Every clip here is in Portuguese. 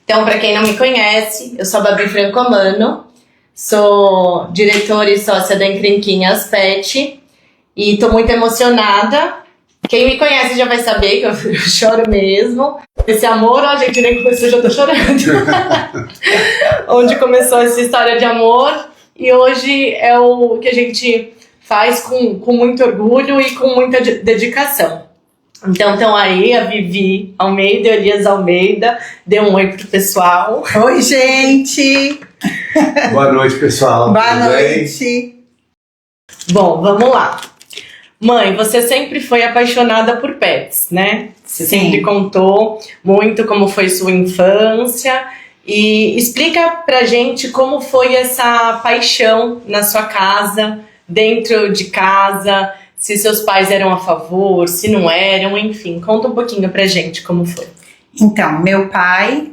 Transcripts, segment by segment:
Então, para quem não me conhece, eu sou a Babi Francomano, sou diretora e sócia da Encrenquinhas Pet e tô muito emocionada. Quem me conhece já vai saber que eu choro mesmo. Esse amor, ó, gente, nem começou, já tô chorando. Onde começou essa história de amor e hoje é o que a gente faz com muito orgulho e com muita dedicação. Então estão aí a Vivi Almeida e Elias Almeida. Dê um oi pro pessoal. Oi, gente! Boa noite, pessoal. Boa noite. Bom, vamos lá. Mãe, você sempre foi apaixonada por pets, né? Você sempre contou muito como foi sua infância. E explica pra gente como foi essa paixão na sua casa, dentro de casa, se seus pais eram a favor, se não eram, enfim. Conta um pouquinho pra gente como foi. Então, meu pai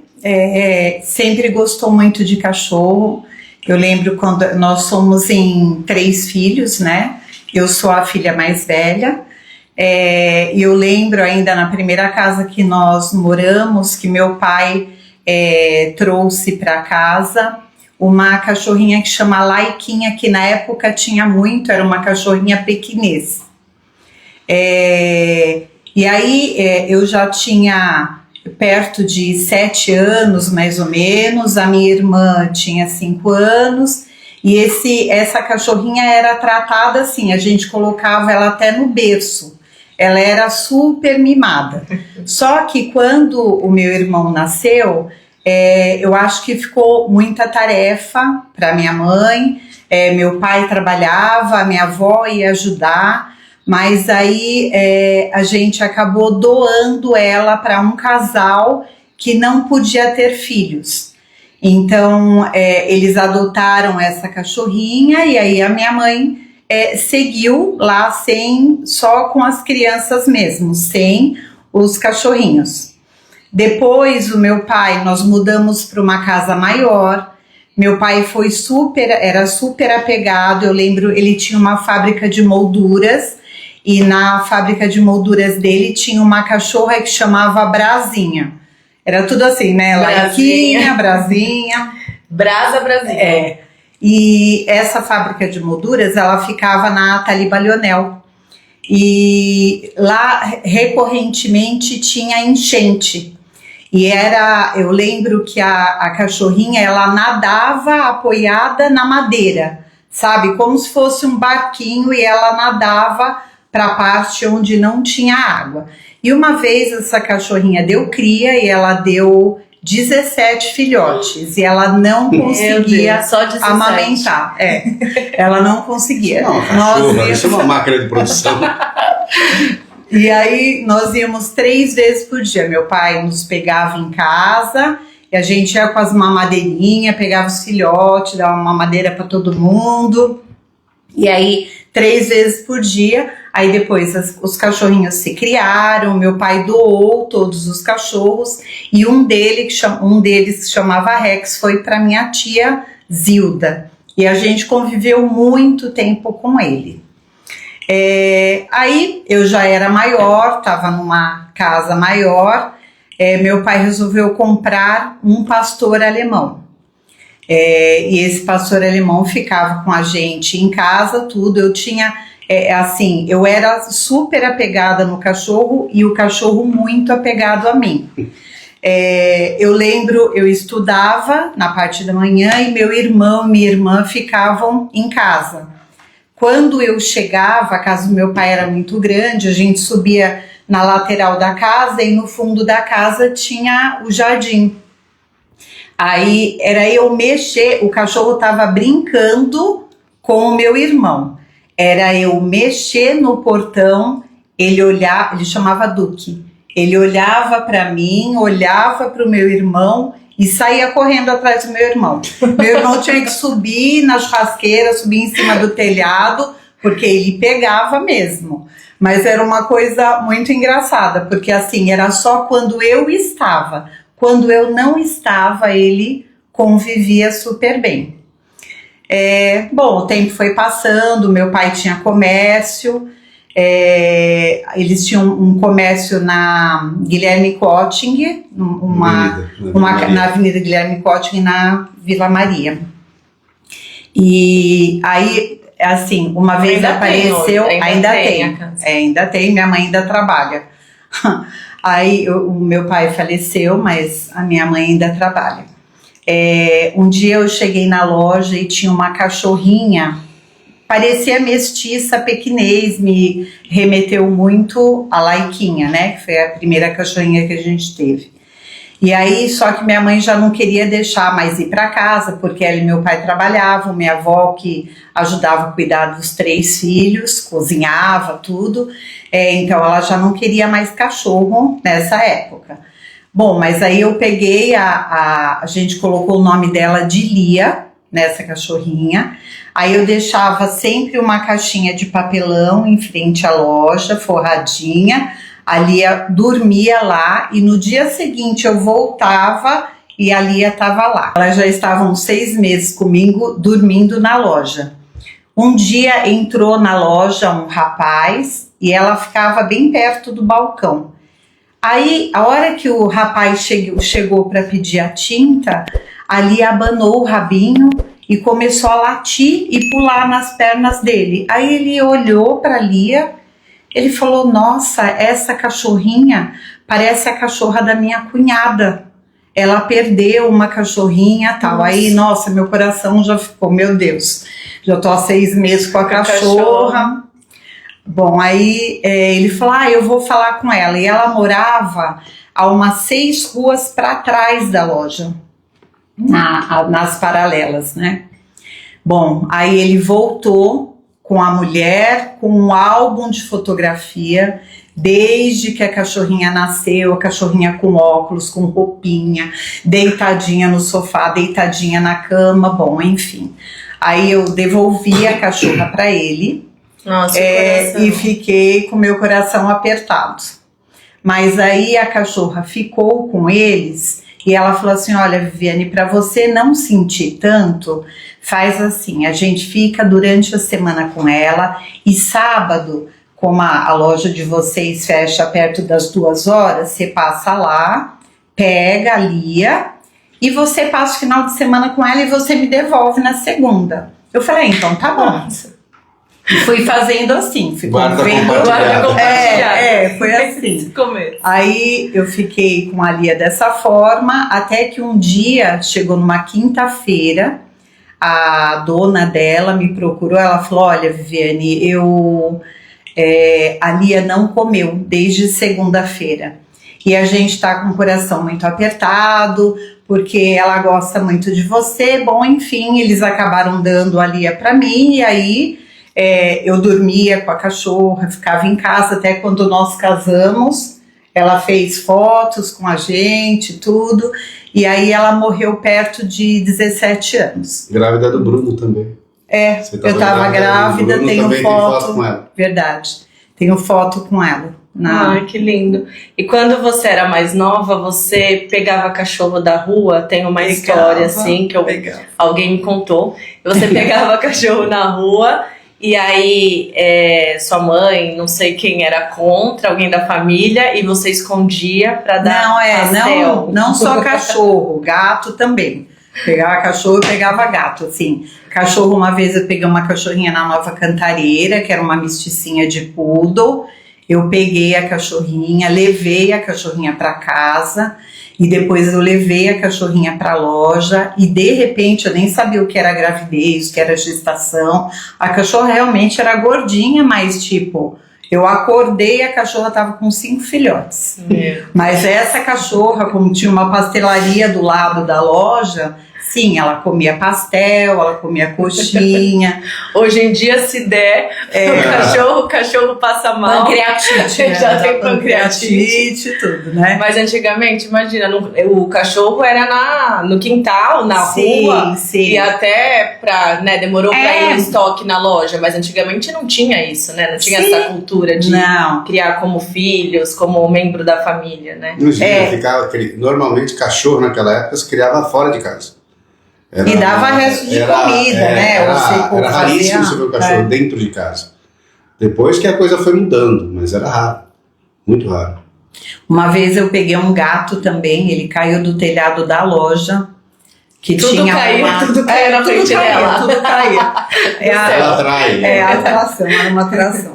sempre gostou muito de cachorro. Eu lembro quando nós somos em 3 filhos, né? Eu sou a filha mais velha. E eu lembro ainda na primeira casa que nós moramos, que meu pai trouxe para casa uma cachorrinha que chama Laiquinha, que na época tinha muito, era uma cachorrinha pequinês. E aí eu já tinha perto de 7 anos, mais ou menos, a minha irmã tinha 5 anos, e essa cachorrinha era tratada assim, a gente colocava ela até no berço, ela era super mimada. Só que quando o meu irmão nasceu, eu acho que ficou muita tarefa para minha mãe, meu pai trabalhava, a minha avó ia ajudar, mas aí a gente acabou doando ela para um casal que não podia ter filhos. Então eles adotaram essa cachorrinha e aí a minha mãe seguiu lá só com as crianças mesmo, sem os cachorrinhos. Depois nós mudamos para uma casa maior. Meu pai era super apegado. Eu lembro, ele tinha uma fábrica de molduras e na fábrica de molduras dele tinha uma cachorra que chamava Brasinha. Era tudo assim, né? Laiquinha, Brasinha. Brasinha. E essa fábrica de molduras, ela ficava na Taliba Leonel. E lá, recorrentemente, tinha enchente. E eu lembro que a cachorrinha, ela nadava apoiada na madeira, sabe? Como se fosse um barquinho e ela nadava para a parte onde não tinha água. E uma vez essa cachorrinha deu cria e ela deu 17 filhotes e ela não conseguia amamentar. Ela não conseguia. Não, isso é uma máquina de produção. E aí nós íamos 3 vezes por dia. Meu pai nos pegava em casa e a gente ia com as mamadeirinhas, pegava os filhotes, dava uma mamadeira para todo mundo. E aí 3 vezes por dia. Aí depois os cachorrinhos se criaram, meu pai doou todos os cachorros e um deles que chamava Rex foi para minha tia Zilda. E a gente conviveu muito tempo com ele. Aí eu já era maior, estava numa casa maior, meu pai resolveu comprar um pastor alemão. E esse pastor alemão ficava com a gente em casa, tudo. Eu tinha, eu era super apegada no cachorro e o cachorro muito apegado a mim. Eu lembro, eu estudava na parte da manhã e meu irmão e minha irmã ficavam em casa. Quando eu chegava, a casa do meu pai era muito grande, a gente subia na lateral da casa e no fundo da casa tinha o jardim. Aí era eu mexer, o cachorro estava brincando com o meu irmão. Era eu mexer no portão, ele chamava Duque. Ele olhava para mim, olhava para o meu irmão e saía correndo atrás do meu irmão. Meu irmão tinha que subir na churrasqueira, subir em cima do telhado, porque ele pegava mesmo. Mas era uma coisa muito engraçada, porque assim, era só quando eu estava. Quando eu não estava, ele convivia super bem. Bom, o tempo foi passando, meu pai tinha comércio, Eles tinham um comércio na Guilherme Cotting, na Avenida Guilherme Cotting, na Vila Maria. E aí, assim, uma vez Ainda apareceu... Ainda tem, minha mãe ainda trabalha. Aí, o meu pai faleceu, mas a minha mãe ainda trabalha. Um dia eu cheguei na loja e tinha uma cachorrinha, parecia mestiça, pequinês, me remeteu muito a Laiquinha, né? Que foi a primeira cachorrinha que a gente teve. E aí, só que minha mãe já não queria deixar mais ir para casa, porque ela e meu pai trabalhavam, minha avó que ajudava a cuidar dos 3 filhos, cozinhava, tudo. Então, ela já não queria mais cachorro nessa época. Bom, mas aí eu peguei, a gente colocou o nome dela de Lia, nessa cachorrinha. Aí eu deixava sempre uma caixinha de papelão em frente à loja, forradinha. A Lia dormia lá e no dia seguinte eu voltava e a Lia estava lá. Ela já estava uns 6 meses comigo dormindo na loja. Um dia entrou na loja um rapaz e ela ficava bem perto do balcão. Aí, a hora que o rapaz chegou para pedir a tinta, a Lia abanou o rabinho e começou a latir e pular nas pernas dele. Aí ele olhou para a Lia, ele falou, nossa, essa cachorrinha parece a cachorra da minha cunhada. Ela perdeu uma cachorrinha e tal. Nossa. Aí, nossa, meu coração já ficou, meu Deus, já tô há 6 meses com a cachorra. Bom, aí ele falou, eu vou falar com ela. E ela morava a umas 6 ruas para trás da loja, nas paralelas, né? Bom, aí ele voltou com a mulher, com um álbum de fotografia, desde que a cachorrinha nasceu, a cachorrinha com óculos, com roupinha, deitadinha no sofá, deitadinha na cama, bom, enfim. Aí eu devolvi a cachorra para ele. Nossa, e fiquei com meu coração apertado. Mas aí a cachorra ficou com eles e ela falou assim, olha, Viviane, para você não sentir tanto, faz assim, a gente fica durante a semana com ela e sábado, como a loja de vocês fecha perto das 2 horas, você passa lá, pega a Lia e você passa o final de semana com ela e você me devolve na segunda. Eu falei, então tá bom. E fui fazendo assim, fui guarda compartilhada. compartilhada. Foi assim. Aí eu fiquei com a Lia dessa forma, até que um dia, chegou numa quinta-feira, a dona dela me procurou, ela falou, olha, Viviane, a Lia não comeu desde segunda-feira. E a gente tá com o coração muito apertado, porque ela gosta muito de você. Bom, enfim, eles acabaram dando a Lia pra mim, e aí... eu dormia com a cachorra, ficava em casa até quando nós casamos. Ela fez fotos com a gente, tudo. E aí ela morreu perto de 17 anos. Grávida do Bruno também. Eu tava grávida, tenho foto com ela. Verdade, tenho foto com ela. Ai, que lindo. E quando você era mais nova, você pegava cachorro da rua? Tem uma história assim que alguém me contou. Você pegava cachorro na rua... E aí, sua mãe, não sei quem era contra, alguém da família, e você escondia pra dar pastel. Não só cachorro, gato também. Pegava cachorro e pegava gato, assim. Cachorro, uma vez eu peguei uma cachorrinha na Nova Cantareira, que era uma mesticinha de poodle. Eu peguei a cachorrinha, levei a cachorrinha pra casa... E depois eu levei a cachorrinha para a loja e de repente eu nem sabia o que era gravidez, o que era gestação. A cachorra realmente era gordinha, mas tipo, eu acordei e a cachorra tava com 5 filhotes. Mas essa cachorra, como tinha uma pastelaria do lado da loja, sim, ela comia pastel, ela comia coxinha. Hoje em dia, se der, o cachorro passa mal. Pancreatite, né? Já tem pancreatite e tudo, né? Mas antigamente, imagina, o cachorro era no quintal, na rua. Sim. E até demorou pra ir no estoque na loja. Mas antigamente não tinha isso, né? Não tinha essa cultura de criar como filhos, como membro da família, né? Normalmente, cachorro naquela época se criava fora de casa. E dava resto de comida, né? Era raríssimo você ver o cachorro dentro de casa. Depois que a coisa foi mudando, mas era raro, muito raro. Uma vez eu peguei um gato também, ele caiu do telhado da loja. Que Tudo tinha caía, tudo caía na frente dela. Tudo caía. Ela atrai. A atração, era uma atração.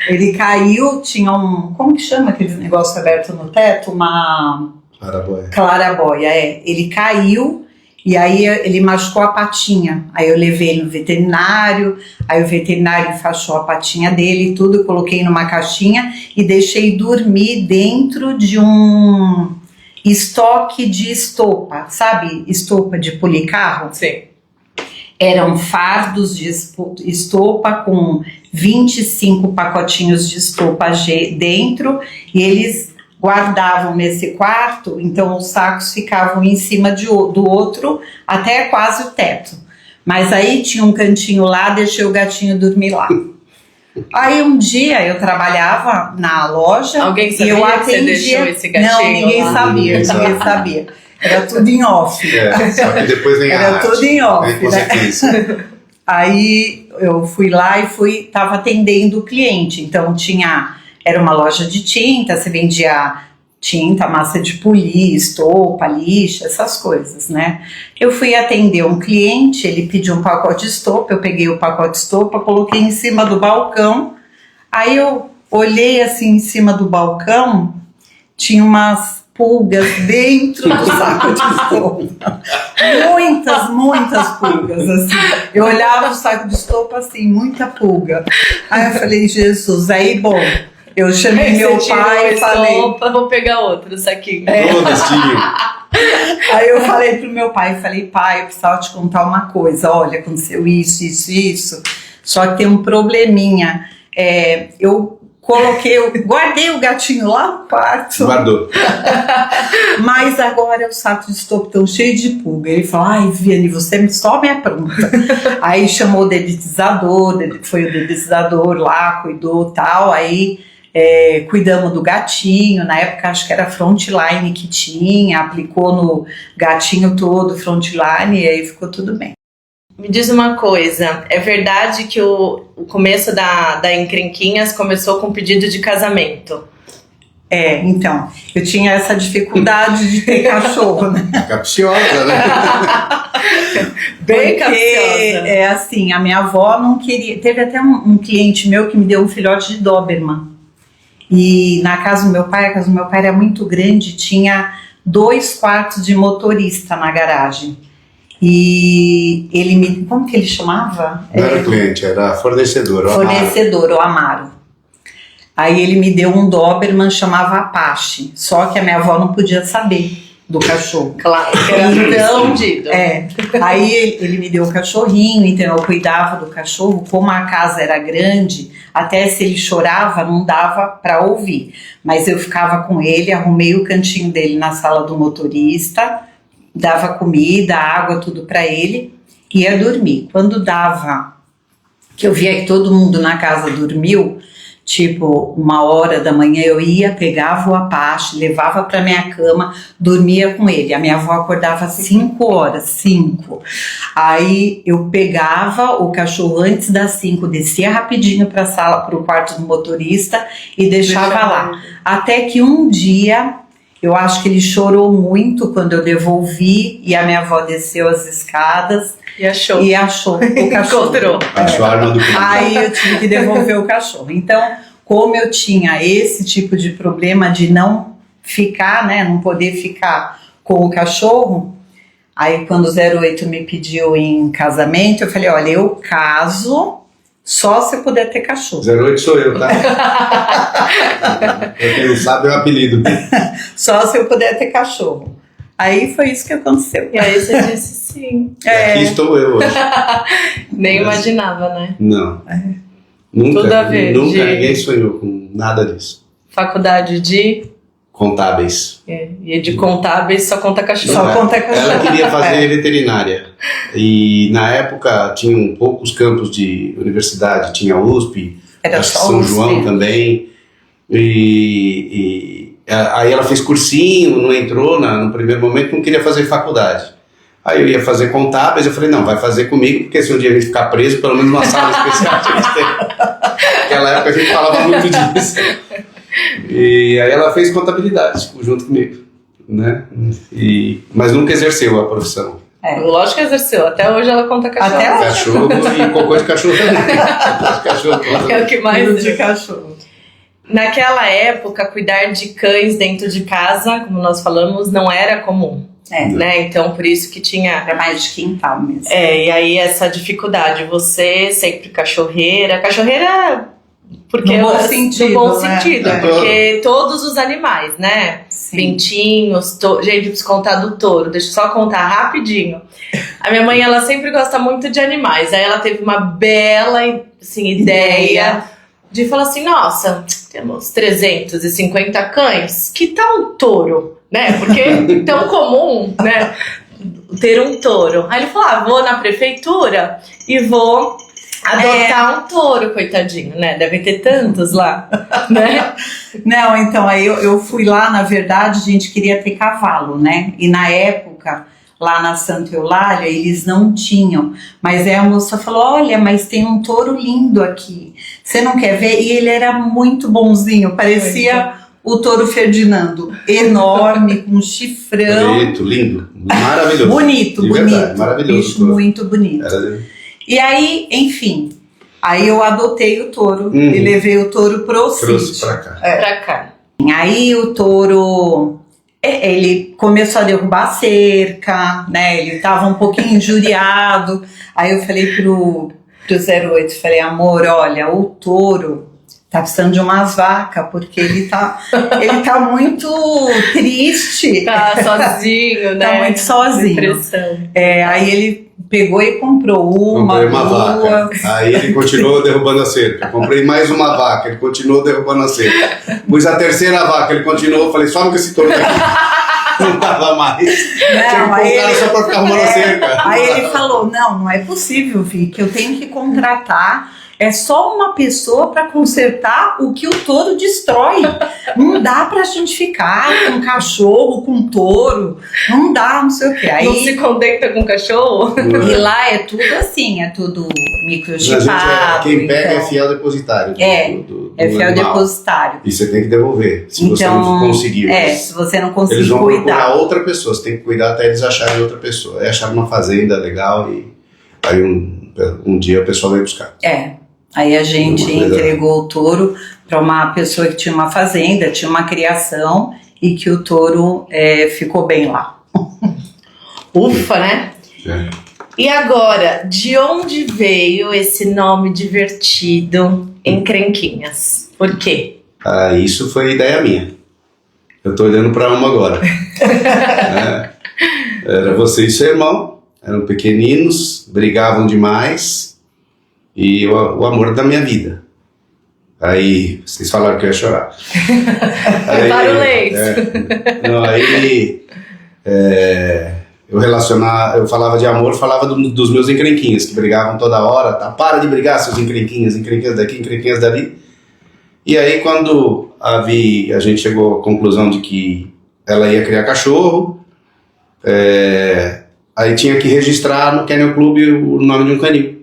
Ele caiu, tinha um... Como que chama aquele negócio aberto no teto? Uma... Clarabóia. Clarabóia, Ele caiu e aí ele machucou a patinha. Aí eu levei ele no veterinário, aí o veterinário enfaixou a patinha dele e tudo, coloquei numa caixinha e deixei dormir dentro de um estoque de estopa, sabe? Estopa de policarro. Sim. Eram fardos de estopa com 25 pacotinhos de estopa dentro e eles guardavam nesse quarto, então os sacos ficavam em cima do outro até quase o teto. Mas aí tinha um cantinho lá, deixei o gatinho dormir lá. Aí um dia eu trabalhava na loja. Alguém sabia e eu que você deixou esse gatinho? Não, ninguém lá? sabia, ninguém sabia. Era tudo em off. Só que depois vem a Era arte, tudo em off, vem consequência. Aí eu fui lá e tava atendendo o cliente. Então era uma loja de tinta, você vendia tinta, massa de polir, estopa, lixa, essas coisas, né? Eu fui atender um cliente, ele pediu um pacote de estopa, eu peguei o pacote de estopa, coloquei em cima do balcão. Aí eu olhei assim em cima do balcão, tinha umas pulgas dentro do saco de estopa. Muitas pulgas, assim. Eu olhava o saco de estopa assim, muita pulga. Aí eu falei, Jesus, aí bom, eu chamei meu pai e falei... Vou pegar outro saquinho. Aí eu falei pro meu pai, pai, eu precisava te contar uma coisa, olha, aconteceu isso, só que tem um probleminha, eu guardei o gatinho lá no quarto. Guardou. Mas agora o saco de estopa tão cheio de pulga. Ele falou, ai, Viane, você só me apronta. Aí chamou o dedetizador, foi o dedetizador lá, cuidou tal, aí cuidamos do gatinho, na época acho que era Frontline que tinha, aplicou no gatinho todo Frontline e aí ficou tudo bem. Me diz uma coisa, é verdade que o começo da Encrenquinhas começou com um pedido de casamento? Então, eu tinha essa dificuldade de ter cachorro, né? Capciosa, né? Bem capciosa. Assim, a minha avó não queria... Teve até um cliente meu que me deu um filhote de Doberman. E na casa do meu pai, a casa do meu pai era muito grande, tinha 2 quartos de motorista na garagem. E ele como que ele chamava? Não era cliente, era fornecedor. Fornecedor, o Amaro. Aí ele me deu um Doberman, chamava Apache, só que a minha avó não podia saber do cachorro. Claro, que era escondido. Aí ele me deu o cachorrinho, então eu cuidava do cachorro, como a casa era grande, até se ele chorava não dava para ouvir, mas eu ficava com ele, arrumei o cantinho dele na sala do motorista, dava comida, água, tudo para ele, ia dormir. Quando dava, que eu via que todo mundo na casa dormiu, tipo 1h da manhã eu ia, pegava o Apache, levava para minha cama, dormia com ele. A minha avó acordava às 5h. Aí eu pegava o cachorro antes das 5, descia rapidinho para a sala, para o quarto do motorista e deixava lá. Até que um dia, eu acho que ele chorou muito quando eu devolvi e a minha avó desceu as escadas e achou o cachorro. Encontrou. Achou a arma do crime. Aí eu tive que devolver o cachorro. Então, como eu tinha esse tipo de problema de não ficar, né, não poder ficar com o cachorro, aí quando o 08 me pediu em casamento, eu falei, olha, eu caso só se eu puder ter cachorro. 08 sou eu, tá? Pra quem não sabe é o apelido. Só se eu puder ter cachorro. Aí foi isso que aconteceu. E aí você disse sim. E aqui estou eu hoje. Nem imaginava, né? Não. Nunca, Tudo a ver, nunca ninguém sonhou com nada disso. Faculdade de... Contábeis. E de contábeis só conta cachorro. Só conta cachorro. Ela queria fazer veterinária. E na época tinham poucos campos de universidade. Tinha USP, Era acho que só São USP. João também. Aí ela fez cursinho, não entrou no primeiro momento, não queria fazer faculdade. Aí eu ia fazer contábeis, eu falei, não, vai fazer comigo, porque se um dia a gente ficar preso, pelo menos uma sala especial a gente tem. Naquela época a gente falava muito disso. E aí ela fez contabilidade junto comigo, né? Mas nunca exerceu a profissão. Lógico que exerceu, até hoje ela conta cachorro. Até hoje. Cachorro e cocô de cachorro também. Cachorro, É o que mais De cachorro. Naquela época, cuidar de cães dentro de casa, como nós falamos, não era comum. Né? Então, por isso que tinha... Era mais de quintal mesmo. E aí essa dificuldade. Você sempre cachorreira. Cachorreira... Porque no bom sentido, no bom sentido, né? porque todos os animais, né? Sim. Pintinhos, gente, eu preciso contar do touro, deixa eu só contar rapidinho. A minha mãe, ela sempre gosta muito de animais, aí ela teve uma bela, assim, ideia de falar assim, nossa, temos 350 cães, que tal um touro, né? Porque é tão comum, né, ter um touro. Aí ele falou, vou na prefeitura e vou adotar um touro, coitadinho, né? Devem ter tantos lá, né? Não, então, aí eu fui lá, na verdade, a gente queria ter cavalo, né? E na época, lá na Santa Eulália, eles não tinham. Mas aí a moça falou, olha, mas tem um touro lindo aqui, você não quer ver? E ele era muito bonzinho, parecia o touro Ferdinando, enorme, com um chifrão. Bonito, lindo, maravilhoso. Bonito, De bonito. verdade, maravilhoso. Bicho muito bonito. E aí, enfim, aí eu adotei o touro e levei o touro pro Trouxe sítio. pra cá. Pra cá. Aí o touro, ele começou a derrubar a cerca, né? Ele tava um pouquinho injuriado. Aí eu falei pro 08, falei, amor, olha, o touro tá precisando de umas vacas, porque ele tá muito triste. Tá sozinho, né? Tá muito sozinho. Depressão. Aí ele pegou e comprou Comprei uma duas. vaca. Aí ele continuou derrubando a cerca. Comprei mais uma vaca, ele continuou derrubando a cerca. Pus a terceira vaca, ele continuou. Falei, sobe com esse touro daqui. Não tava mais. Tinha que pôr o cara só pra ficar arrumando a cerca. Aí ele falou, não é possível, Vicky, eu tenho que contratar. É só uma pessoa para consertar o que o touro destrói. Não dá pra gente ficar com cachorro, com touro. Não dá, não sei o quê. Aí, Não se conecta com cachorro? e lá é tudo assim, é tudo microchipado. Quem pega então, é fiel depositário. É fiel animal. depositário. E você tem que devolver, se você Então, não conseguir. se você não Eles conseguir vão procurar cuidar. outra pessoa, você tem que cuidar até eles acharem outra pessoa. Aí acharam uma fazenda legal e aí um dia o pessoal veio buscar. Aí a gente Uma coisa- entregou o touro para uma pessoa que tinha uma fazenda, tinha uma criação e que o touro ficou bem lá. Ufa, né? E agora, de onde veio esse nome divertido, Encrenquinhas? Por quê? Isso foi ideia minha. Eu tô olhando para uma agora. Era você e seu irmão, eram pequeninos, brigavam demais e o amor da minha vida. Aí vocês falaram que eu ia chorar. Para o leite. Eu falava de amor, falava dos meus encrenquinhas, que brigavam toda hora, tá? Para de brigar, seus encrenquinhas daqui, encrenquinhas dali. E aí quando a gente chegou à conclusão de que ela ia criar cachorro, aí tinha que registrar no Kennel Club o nome de um canil.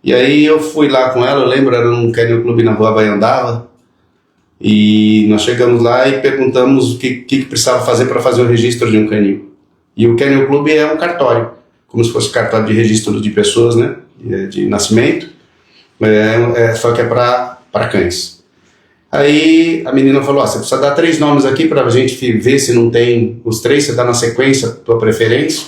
E aí eu fui lá com ela, eu lembro, era um Kennel Club na rua Baiandava, e nós chegamos lá e perguntamos o que precisava fazer para fazer o registro de um canil. E o Kennel Club é um cartório, como se fosse cartório de registro de pessoas, né, de nascimento, só que é para cães. Aí a menina falou, você precisa dar 3 nomes aqui pra gente ver se não tem os 3, você dá na sequência, tua preferência.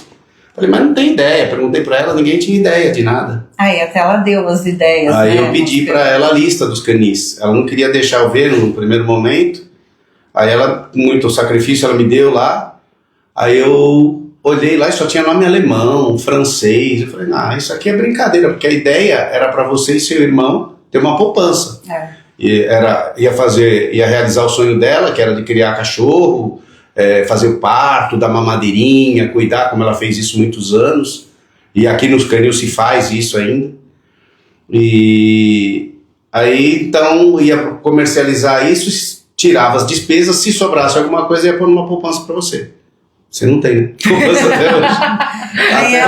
Falei, mas não tem ideia, perguntei pra ela, ninguém tinha ideia de nada. Aí até ela deu as ideias. Aí né? eu pedi pra ela a lista dos canis, ela não queria deixar eu ver no primeiro momento, aí ela, muito sacrifício, ela me deu lá, aí eu olhei lá e só tinha nome alemão, francês, eu falei, isso aqui é brincadeira, porque a ideia era pra você e seu irmão ter uma poupança. Ia realizar o sonho dela, que era de criar cachorro, fazer o parto, dar mamadeirinha, cuidar, como ela fez isso muitos anos, e aqui nos canil se faz isso ainda. E aí então ia comercializar isso, tirava as despesas, se sobrasse alguma coisa ia pôr numa poupança para você. Você não tem, né? Poupança até hoje.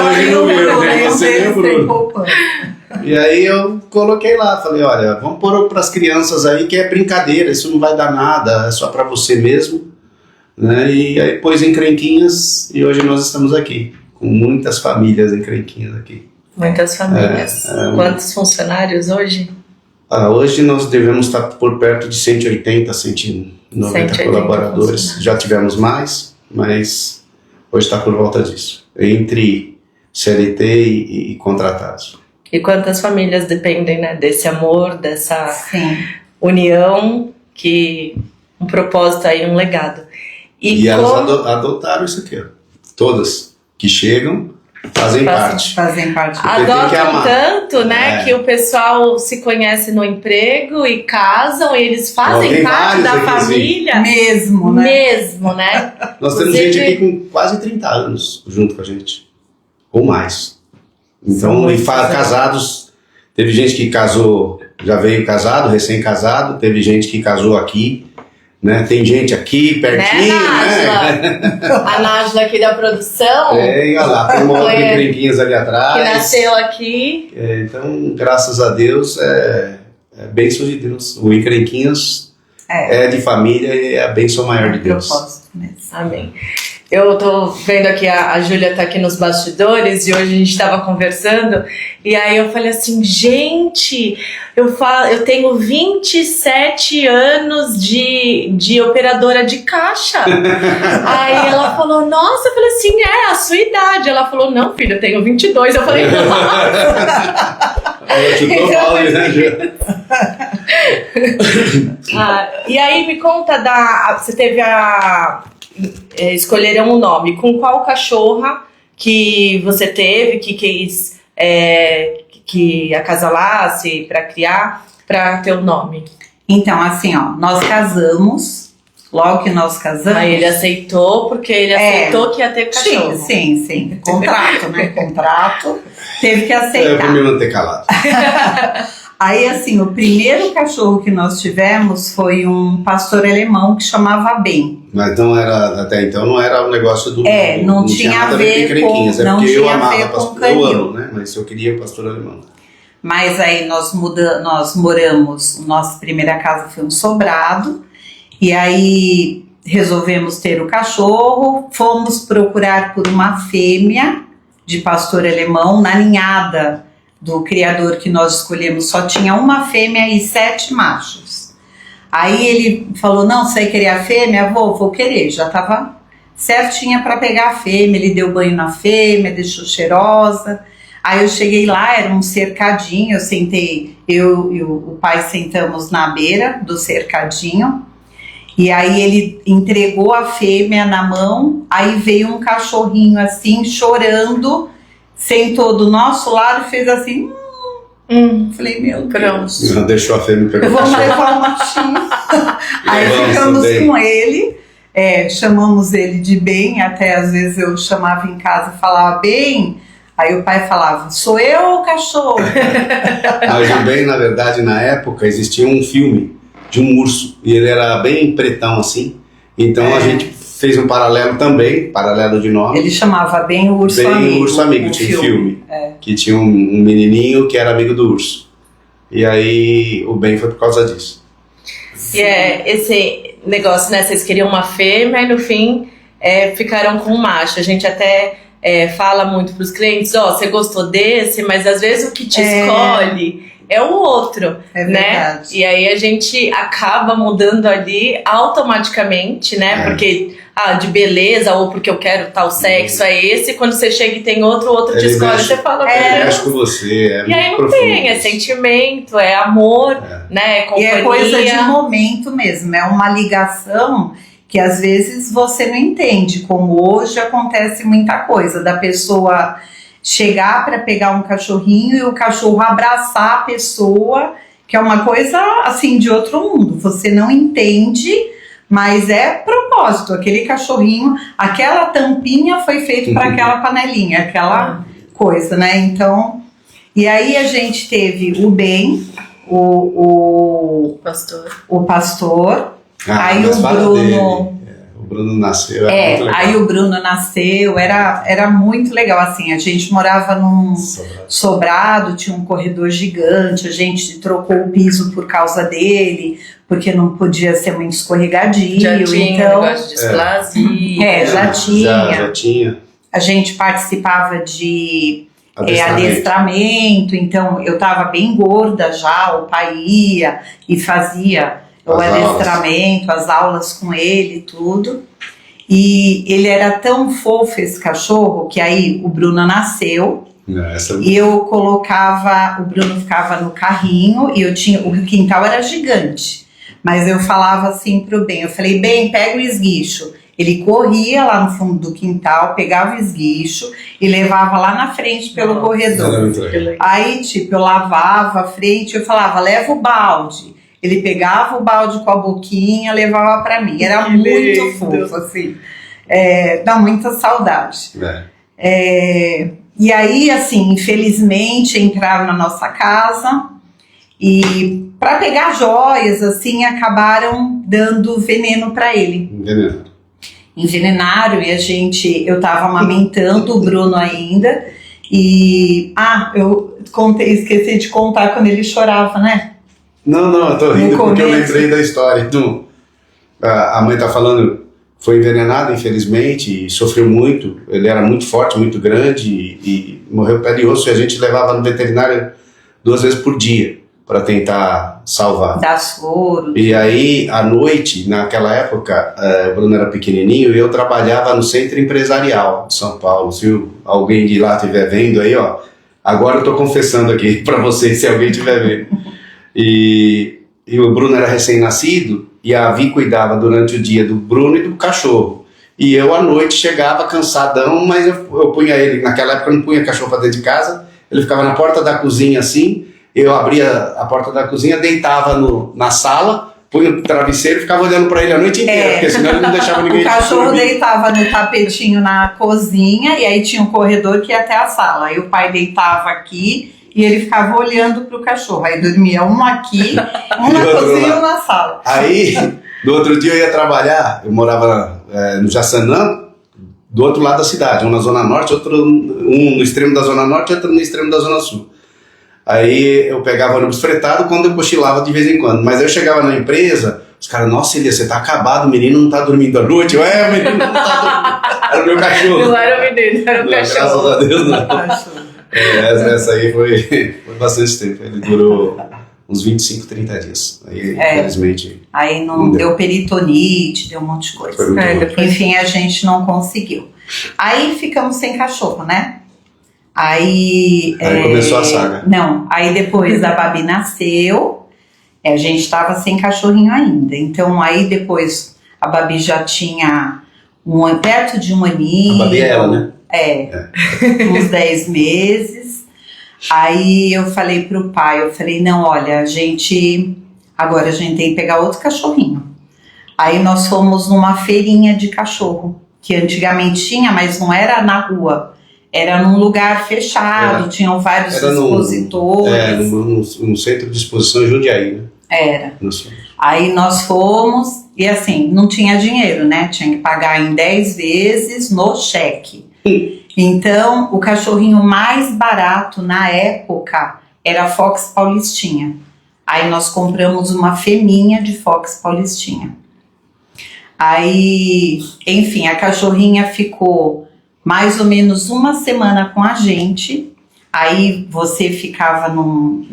hoje no meu, né? Você nem o Bruno. E aí eu coloquei lá, falei, olha, vamos pôr para as crianças aí que é brincadeira, isso não vai dar nada, é só para você mesmo, né? E aí pôs Encrenquinhas e hoje nós estamos aqui, com muitas famílias Encrenquinhas aqui. Muitas famílias. Quantos funcionários hoje? Hoje nós devemos estar por perto de 180, 190 colaboradores. Já tivemos mais, mas hoje está por volta disso. Entre CLT e contratados. E quantas famílias dependem, né, desse amor, dessa união, que um propósito aí, um legado. E elas adotaram isso aqui, ó. Todas que chegam fazem parte. Adotam tanto, né, que o pessoal se conhece no emprego e casam, e eles fazem parte da família. Mesmo, né? Nós temos gente aqui com quase 30 anos junto com a gente. Ou mais. Então, casados, teve gente que casou, já veio casado, recém-casado, teve gente que casou aqui, né? Tem gente aqui, pertinho, né? A Nájila aqui da produção. E olha lá, tem uma outra Encrenquinhas ali atrás. Que nasceu aqui. Então, graças a Deus, é bênção de Deus. O Encrenquinhas é de família e é a bênção maior de Deus. Propósito mesmo. Amém. Eu tô vendo aqui, a Júlia tá aqui nos bastidores e hoje a gente tava conversando e aí eu falei assim, gente, eu tenho 27 anos de operadora de caixa. Aí ela falou, nossa, eu falei assim, a sua idade. Ela falou, não, filha, eu tenho 22. Eu falei, nossa. E aí me conta você teve escolheram um nome. Com qual cachorra que você teve, que quis que acasalasse para criar, para ter o nome? Então, assim, ó, nós casamos, logo que nós casamos... Aí ele aceitou, porque ele aceitou que ia ter cachorro. Sim. Contrato, né? Contrato, teve que aceitar. Eu vou me manter calado. Aí, assim, o primeiro cachorro que nós tivemos foi um pastor alemão que chamava Ben. Mas então até então não era o negócio do... não tinha a ver com... Não tinha a ver com o canil. Eu amo, né? Mas eu queria o pastor alemão. Mas aí nós moramos, nossa primeira casa foi um sobrado, e aí resolvemos ter o cachorro, fomos procurar por uma fêmea de pastor alemão na ninhada do criador que nós escolhemos, só tinha uma fêmea e 7 machos. Aí ele falou, não, você queria a fêmea? Vou querer, já estava certinha para pegar a fêmea, ele deu banho na fêmea, deixou cheirosa. Aí eu cheguei lá, era um cercadinho, eu sentei, eu e o pai sentamos na beira do cercadinho, e aí ele entregou a fêmea na mão, aí veio um cachorrinho assim, chorando, sentou do nosso lado e fez assim, falei, meu Deus. Não deixou a fêmea pegar. Vamos levar o machinho. Aí ficamos com ele, chamamos ele de Ben, até às vezes eu chamava em casa e falava Ben, aí o pai falava, sou eu ou o cachorro? Mas o Ben, na verdade, na época, existia um filme de um urso, e ele era bem pretão assim, então a gente fez um paralelo de nome. Ele chamava Ben o Urso Amigo. Ben o Urso Amigo, tinha um filme. Que tinha um menininho que era amigo do urso. E aí o Ben foi por causa disso. E esse negócio, né? Vocês queriam uma fêmea e no fim ficaram com um macho. A gente até fala muito pros clientes, você gostou desse, mas às vezes o que te escolhe é o outro, né? E aí a gente acaba mudando ali automaticamente, né? Porque de beleza, ou porque eu quero tal sexo, é esse. Quando você chega e tem outro te escolhe, você fala... mexe com você, e aí não profundo. tem, é sentimento, é amor, né? É companhia. E é coisa de momento mesmo, é uma ligação que às vezes você não entende, como hoje acontece muita coisa, da pessoa chegar para pegar um cachorrinho e o cachorro abraçar a pessoa, que é uma coisa assim de outro mundo, você não entende, mas é propósito, aquele cachorrinho, aquela tampinha foi feita para aquela panelinha, aquela coisa, né? Então, e aí a gente teve o Ben, o pastor, aí o Bruno, Bruno nasceu, era muito legal. Aí o Bruno nasceu, era muito legal, assim, a gente morava num sobrado, tinha um corredor gigante, a gente trocou o piso por causa dele, porque não podia ser muito escorregadio, Já tinha então... negócio de displasia. Já tinha. Já tinha. A gente participava de adestramento, então eu estava bem gorda já, o pai ia e fazia o adestramento, as aulas com ele, tudo. E ele era tão fofo, esse cachorro, que aí o Bruno nasceu. E eu colocava, o Bruno ficava no carrinho e o quintal era gigante. Mas eu falava assim pro Ben, eu falei, Ben, pega o esguicho. Ele corria lá no fundo do quintal, pegava o esguicho e levava lá na frente pelo corredor. Aí, tipo, eu lavava a frente, eu falava, leva o balde. Ele pegava o balde com a boquinha, levava pra mim. Era muito fofo, assim. Dá muita saudade. E aí, assim, infelizmente, entraram na nossa casa e para pegar joias, assim, acabaram dando veneno para ele. Envenenaram e eu tava amamentando o Bruno ainda e... eu esqueci de contar quando ele chorava, né? Não, eu tô rindo porque eu lembrei da história. A mãe tá falando, foi envenenada, infelizmente, e sofreu muito. Ele era muito forte, muito grande e morreu pé de osso e a gente levava no veterinário 2 vezes por dia para tentar salvar. Dar soro. E aí, à noite, naquela época, o Bruno era pequenininho e eu trabalhava no Centro Empresarial de São Paulo. Se alguém de lá estiver vendo aí, ó, agora eu tô confessando aqui para vocês, se alguém estiver vendo. E o Bruno era recém-nascido e a Vi cuidava durante o dia do Bruno e do cachorro. E eu, à noite, chegava cansadão, mas eu punha ele, naquela época eu não punha cachorro para dentro de casa, ele ficava na porta da cozinha assim, eu abria a porta da cozinha, deitava na sala, punha o travesseiro e ficava olhando para ele a noite inteira, porque senão ele não deixava ninguém dormir. O cachorro deitava no tapetinho na cozinha e aí tinha um corredor que ia até a sala. Aí o pai deitava aqui e ele ficava olhando pro cachorro. Aí dormia um aqui, um na cozinha e um na sala. Aí, no outro dia eu ia trabalhar, eu morava no Jaçanã, do outro lado da cidade, um na Zona Norte, um no extremo da Zona Norte e outro no extremo da Zona Sul. Aí eu pegava ônibus fretado quando eu cochilava de vez em quando. Mas eu chegava na empresa, os caras, nossa, Elias, você tá acabado, o menino não tá dormindo à noite. O menino não tá dormindo. Era o meu cachorro. Não era o menino, era o cachorro. Graças a Deus, não. Essa aí foi bastante tempo. Ele durou uns 25, 30 dias. Aí, infelizmente... Aí não deu peritonite, deu um monte de coisa. Enfim, a gente não conseguiu. Aí ficamos sem cachorro, né? Aí começou a saga. Não, aí depois a Babi nasceu, a gente estava sem cachorrinho ainda. Então aí depois a Babi já tinha perto de um aninho. A Babi é ela, né? Uns 10 meses. Aí eu falei pro pai, não, olha, agora a gente tem que pegar outro cachorrinho. Aí nós fomos numa feirinha de cachorro, que antigamente tinha, mas não era na rua. Era num lugar fechado, tinham vários expositores. Num centro de exposição em Jundiaí, né? Era. Aí nós fomos, e assim, não tinha dinheiro, né? Tinha que pagar em 10 vezes no cheque. Então, o cachorrinho mais barato na época era a Fox Paulistinha. Aí nós compramos uma fêmea de Fox Paulistinha. Aí, enfim, a cachorrinha ficou mais ou menos uma semana com a gente. Aí você ficava num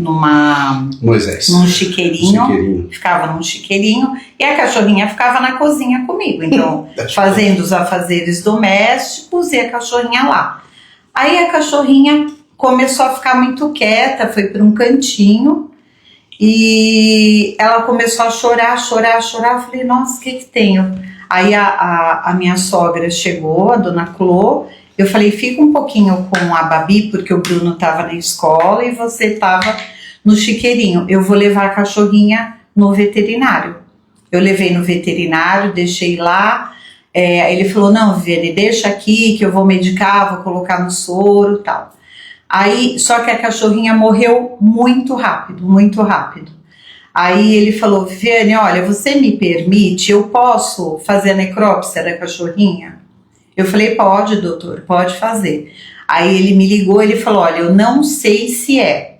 chiqueirinho, ficava num chiqueirinho, e a cachorrinha ficava na cozinha comigo, então fazendo os afazeres domésticos e a cachorrinha lá. Aí a cachorrinha começou a ficar muito quieta, foi para um cantinho e ela começou a chorar. Eu falei, nossa, o que tenho? Aí a minha sogra chegou, a dona Clô. Eu falei, fica um pouquinho com a Babi, porque o Bruno estava na escola e você estava no chiqueirinho. Eu vou levar a cachorrinha no veterinário. Eu levei no veterinário, deixei lá. Ele falou, não, Viviane, deixa aqui que eu vou medicar, vou colocar no soro e tal. Aí, só que a cachorrinha morreu muito rápido, muito rápido. Aí ele falou, Viviane, olha, você me permite, eu posso fazer a necrópsia da cachorrinha? Eu falei, pode, doutor, pode fazer. Aí ele me ligou, ele falou, olha, eu não sei se é,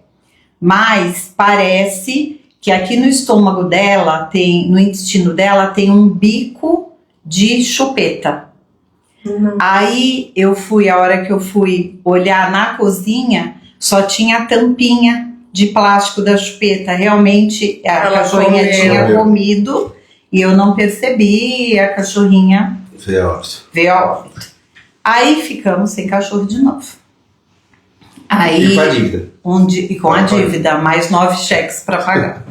mas parece que aqui no estômago dela, no intestino dela, tem um bico de chupeta. Aí a hora que eu fui olhar na cozinha, só tinha a tampinha de plástico da chupeta. Realmente a cachorrinha tinha comido e eu não percebi, a cachorrinha veio a óbito. Aí ficamos sem cachorro de novo. Aí, e com a dívida. E com a dívida, mais 9 cheques para pagar.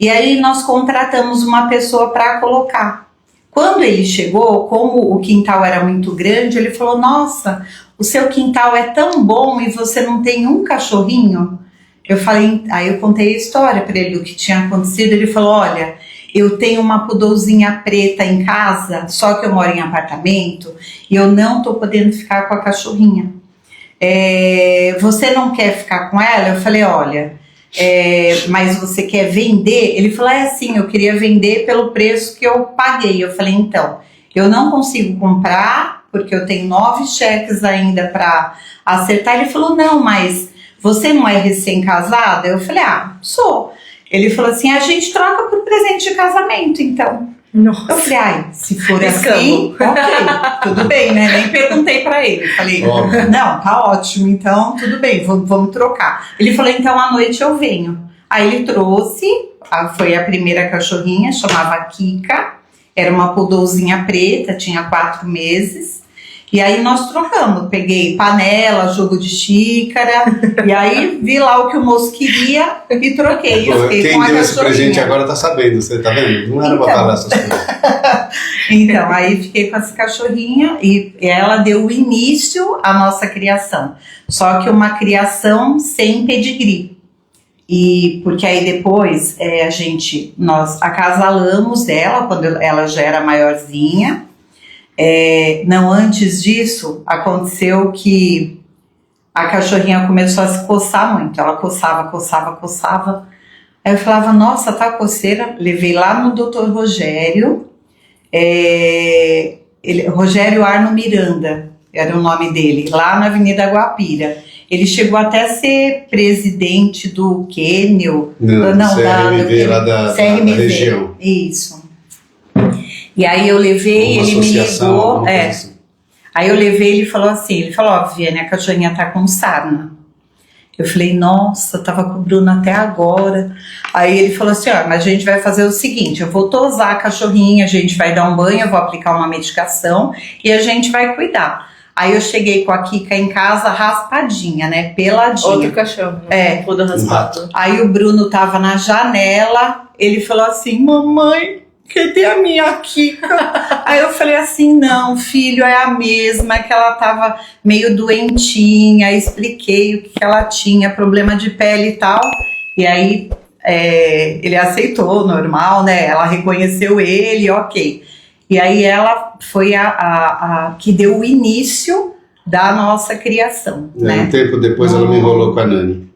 E aí nós contratamos uma pessoa para colocar. Quando ele chegou, como o quintal era muito grande, ele falou, nossa, o seu quintal é tão bom e você não tem um cachorrinho? Eu falei, aí eu contei a história para ele, o que tinha acontecido. Ele falou, olha, eu tenho uma poodlezinha preta em casa, só que eu moro em apartamento e eu não tô podendo ficar com a cachorrinha. Você não quer ficar com ela? Eu falei, olha, mas você quer vender? Ele falou, sim, eu queria vender pelo preço que eu paguei. Eu falei, então, eu não consigo comprar porque eu tenho 9 cheques ainda para acertar. Ele falou, não, mas você não é recém-casada? Eu falei, sou. Ele falou assim, a gente troca por presente de casamento, então. Nossa. Eu falei, se for assim, ok, tudo bem, né? Nem perguntei pra ele. Falei, não, tá ótimo, então tudo bem, vamos trocar. Ele falou, então à noite eu venho. Aí ele trouxe, foi a primeira cachorrinha, chamava Kika, era uma poodlezinha preta, tinha 4 meses. E aí nós trocamos, peguei panela, jogo de xícara, e aí vi lá o que o moço queria e troquei. Quem deu esse presente agora tá sabendo, você tá vendo? Não era pra falar essas coisas. Então, aí fiquei com essa cachorrinha e ela deu o início à nossa criação. Só que uma criação sem pedigree. E porque aí depois nós acasalamos ela quando ela já era maiorzinha. Não, antes disso, aconteceu que a cachorrinha começou a se coçar muito. Ela coçava. Aí eu falava, nossa, tá coceira. Levei lá no Dr. Rogério, Rogério Arno Miranda, era o nome dele, lá na Avenida Guapira. Ele chegou até a ser presidente do Quênio. CRMV, lá da região. Isso. E aí eu levei, ele me ligou, aí eu levei, ele falou, Viviane, a cachorrinha tá com sarna. Eu falei, nossa, tava com o Bruno até agora. Aí ele falou assim, mas a gente vai fazer o seguinte, eu vou tosar a cachorrinha, a gente vai dar um banho, eu vou aplicar uma medicação e a gente vai cuidar. Aí eu cheguei com a Kika em casa raspadinha, né, peladinha. Outro cachorro, tudo raspado. Aí o Bruno tava na janela, ele falou assim, mamãe, cadê a minha Kika? Aí eu falei assim, não, filho, é a mesma, que ela tava meio doentinha, expliquei o que ela tinha, problema de pele e tal, e aí ele aceitou, normal, né, ela reconheceu ele, ok. E aí ela foi a que deu o início da nossa criação, né? Um tempo depois ela me enrolou com a Nani.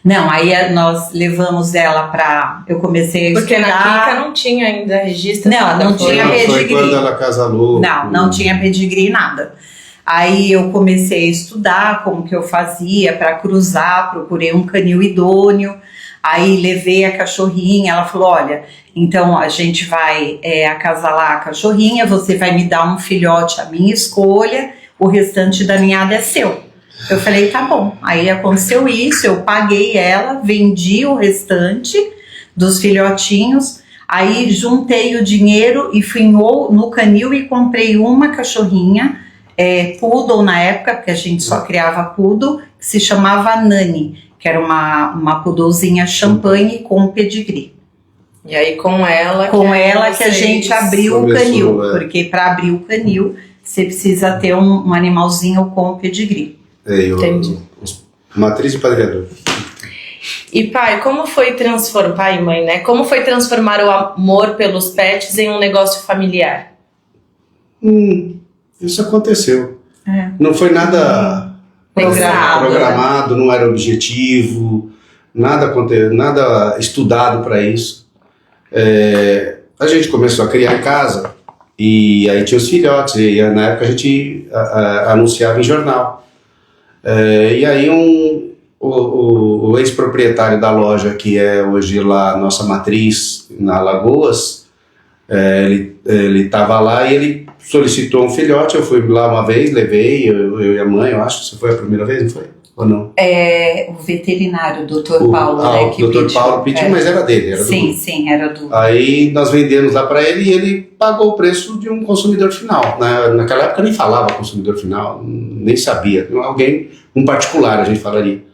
Não, aí nós levamos ela pra... Eu comecei a Porque estudar... na Kika não tinha ainda registro. Não tinha pedigree. Foi quando ela casalou. Não tinha pedigree, nada. Aí eu comecei a estudar como que eu fazia para cruzar, procurei um canil idôneo. Aí levei a cachorrinha, ela falou, olha, então a gente vai acasalar a cachorrinha, você vai me dar um filhote à minha escolha, o restante da ninhada é seu. Eu falei, tá bom. Aí aconteceu isso, eu paguei ela, vendi o restante dos filhotinhos, aí juntei o dinheiro e fui no canil e comprei uma cachorrinha, poodle na época, porque a gente só criava poodle, que se chamava Nani, que era uma poodlezinha champanhe com pedigree. E aí com ela que a gente abriu o canil, porque para abrir o canil você precisa ter um animalzinho com pedigree. Entendi. Matriz de padreador. E pai, como foi transformar, pai e mãe, né? Como foi transformar o amor pelos pets em um negócio familiar? Isso aconteceu. Não foi nada programado, não era objetivo. nada estudado para isso. A gente começou a criar em casa, e aí tinha os filhotes, e na época a gente anunciava em jornal. E aí o ex-proprietário da loja, que é hoje lá nossa matriz na Alagoas, ele estava lá e ele solicitou um filhote. Eu fui lá uma vez, levei, eu e a mãe, eu acho que foi a primeira vez, não foi? Ou não? O veterinário, o Dr. Paulo, né? O Dr. Paulo pediu, mas era dele. Sim, era do... Aí nós vendemos lá para ele e ele pagou o preço de um consumidor final. Naquela época nem falava consumidor final, nem sabia. Um particular, a gente falaria.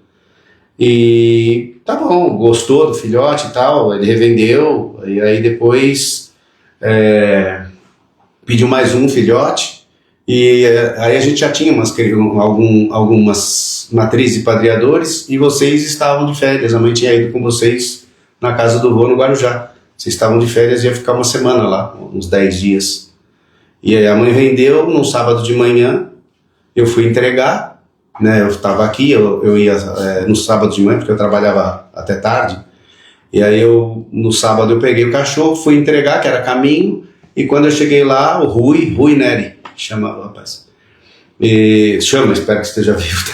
E tá bom, gostou do filhote e tal, ele revendeu, e aí depois pediu mais um filhote, e aí a gente já tinha algumas matrizes e padreadores, e vocês estavam de férias, a mãe tinha ido com vocês na casa do vô no Guarujá. Vocês estavam de férias e ia ficar uma semana lá, uns 10 dias. E aí a mãe vendeu num sábado de manhã, eu fui entregar, né, eu estava aqui, eu ia no sábado de manhã, porque eu trabalhava até tarde, e aí no sábado eu peguei o cachorro, fui entregar, que era caminho, e quando eu cheguei lá, o Rui Neri, chama o rapaz, espero que esteja vivo,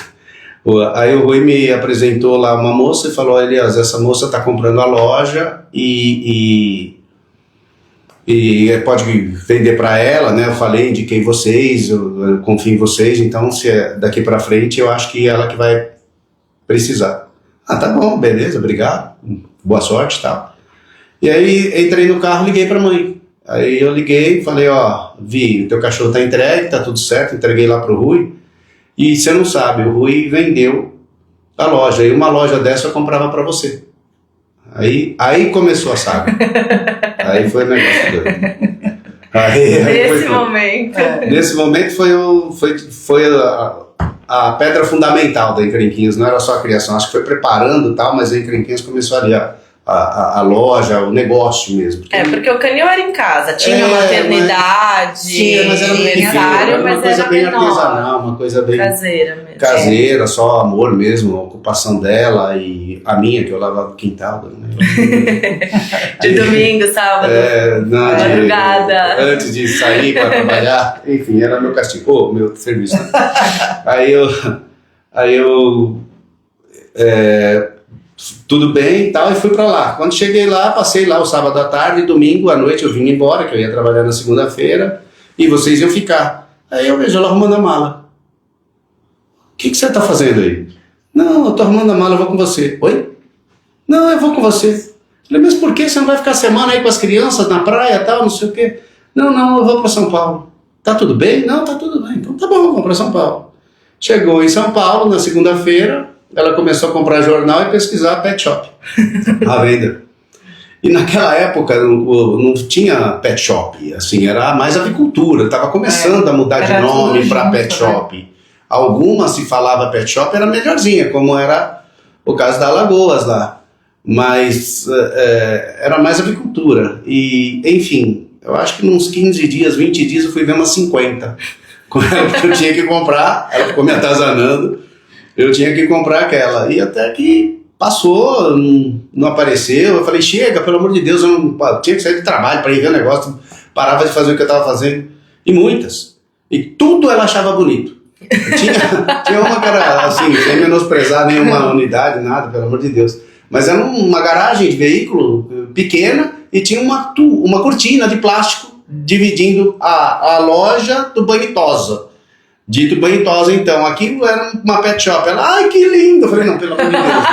aí o Rui me apresentou lá uma moça e falou: Elias, essa moça está comprando a loja e pode vender para ela, né? Eu falei, indiquei vocês, eu confio em vocês, então se daqui para frente eu acho que ela que vai precisar. Tá bom, beleza, obrigado, boa sorte e tal. E aí entrei no carro, liguei para a mãe. Aí eu liguei, falei: Vi, o teu cachorro tá entregue, tá tudo certo, entreguei lá pro Rui. E você não sabe, o Rui vendeu a loja, e uma loja dessa eu comprava para você. Aí começou a saga. Aí foi o negócio doido. Nesse momento foi a pedra fundamental da Encrenquinhas. Não era só a criação, acho que foi preparando e tal, mas a Encrenquinhas começou ali a loja, o negócio mesmo. Porque o canil era em casa, tinha maternidade, tinha, mas era aniversário, uma coisa bem artesanal, uma coisa bem caseira mesmo. Caseira, só amor mesmo, a ocupação dela e a minha, que eu lavava o quintal. Né? De domingo, sábado, madrugada. Antes de sair para trabalhar, enfim, era meu castigo, meu serviço. Aí eu tudo bem e tal, e fui pra lá. Quando cheguei lá, passei lá o sábado à tarde, domingo à noite eu vim embora, que eu ia trabalhar na segunda-feira, e vocês iam ficar. Aí eu vejo ela arrumando a mala. O que você tá fazendo aí? Não, eu tô arrumando a mala, eu vou com você. Oi? Não, eu vou com você. Falei, mas por que você não vai ficar a semana aí com as crianças na praia e tal, não sei o quê? Não, eu vou pra São Paulo. Tá tudo bem? Não, tá tudo bem. Então tá bom, vou pra São Paulo. Chegou em São Paulo, na segunda-feira, ela começou a comprar jornal e pesquisar pet shop, à venda. E naquela época não tinha pet shop, assim, era mais avicultura, estava começando a mudar de nome para pet shop. Né? Algumas se falava pet shop, era melhorzinha, como era o caso da Alagoas lá. Mas era mais avicultura. E, enfim, eu acho que uns 15 dias, 20 dias eu fui ver umas 50. Porque eu tinha que comprar, ela ficou me atazanando. Eu tinha que comprar aquela, e até que passou, não apareceu. Eu falei, chega, pelo amor de Deus, eu tinha que sair de trabalho para ir ver o negócio, parava de fazer o que eu estava fazendo, e muitas, e tudo ela achava bonito. Tinha uma que era assim, sem menosprezar nenhuma unidade, nada, pelo amor de Deus, mas era uma garagem de veículo pequena, e tinha uma cortina de plástico dividindo a loja do banho tosa. Dito banho tosa, então, aquilo era uma pet shop. Ela, ai, que lindo! Eu falei, não, pelo amor de Deus.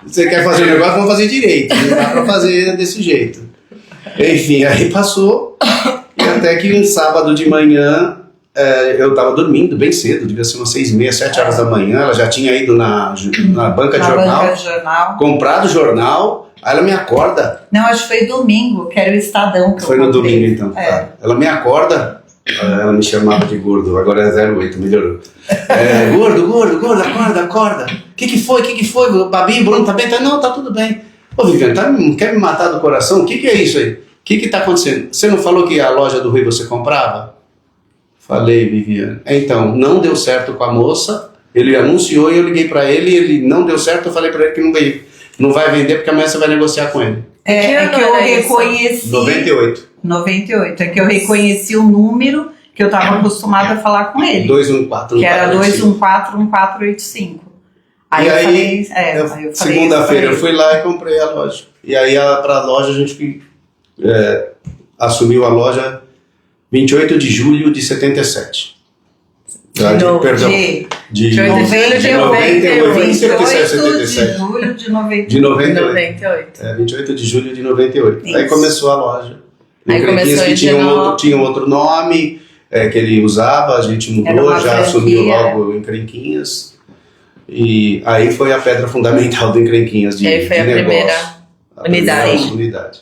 Você quer fazer um negócio, vamos fazer direito. Não dá pra fazer desse jeito. Enfim, aí passou. E até que um sábado de manhã, eu tava dormindo bem cedo, devia ser umas 6h30, 7 horas da manhã. Ela já tinha ido na banca de jornal, comprado o jornal. Aí ela me acorda. Não, acho que foi domingo, que era o Estadão que foi no domingo, então. Tá. Ela me acorda. Ela me chamava de gordo, agora é 08, melhorou. Gordo, acorda. O que foi? Babi, Bruno, tá bem? Não, tá tudo bem. Ô, Viviane, quer me matar do coração? O que é isso aí? O que tá acontecendo? Você não falou que a loja do Rui você comprava? Falei, Viviane. Então, não deu certo com a moça, Ele anunciou e eu liguei para ele, ele não deu certo, eu falei para ele que não vai vender porque amanhã você vai negociar com ele. É que eu reconheci... 98. 98, é que eu reconheci o número que eu estava acostumada a falar com ele. 214. Que era 214-1485. Aí eu falei, segunda-feira eu fui lá e comprei a loja. E aí para a loja a gente assumiu a loja 28 de julho de 77. De 98. 28 de 98. 28 de julho de 98. Isso. Aí começou a loja. Encrenquinhas que tinham outro nome que ele usava, a gente mudou, já assumiu logo Encrenquinhas. E aí foi a pedra fundamental do Encrenquinhas de negócio. Foi a primeira unidade.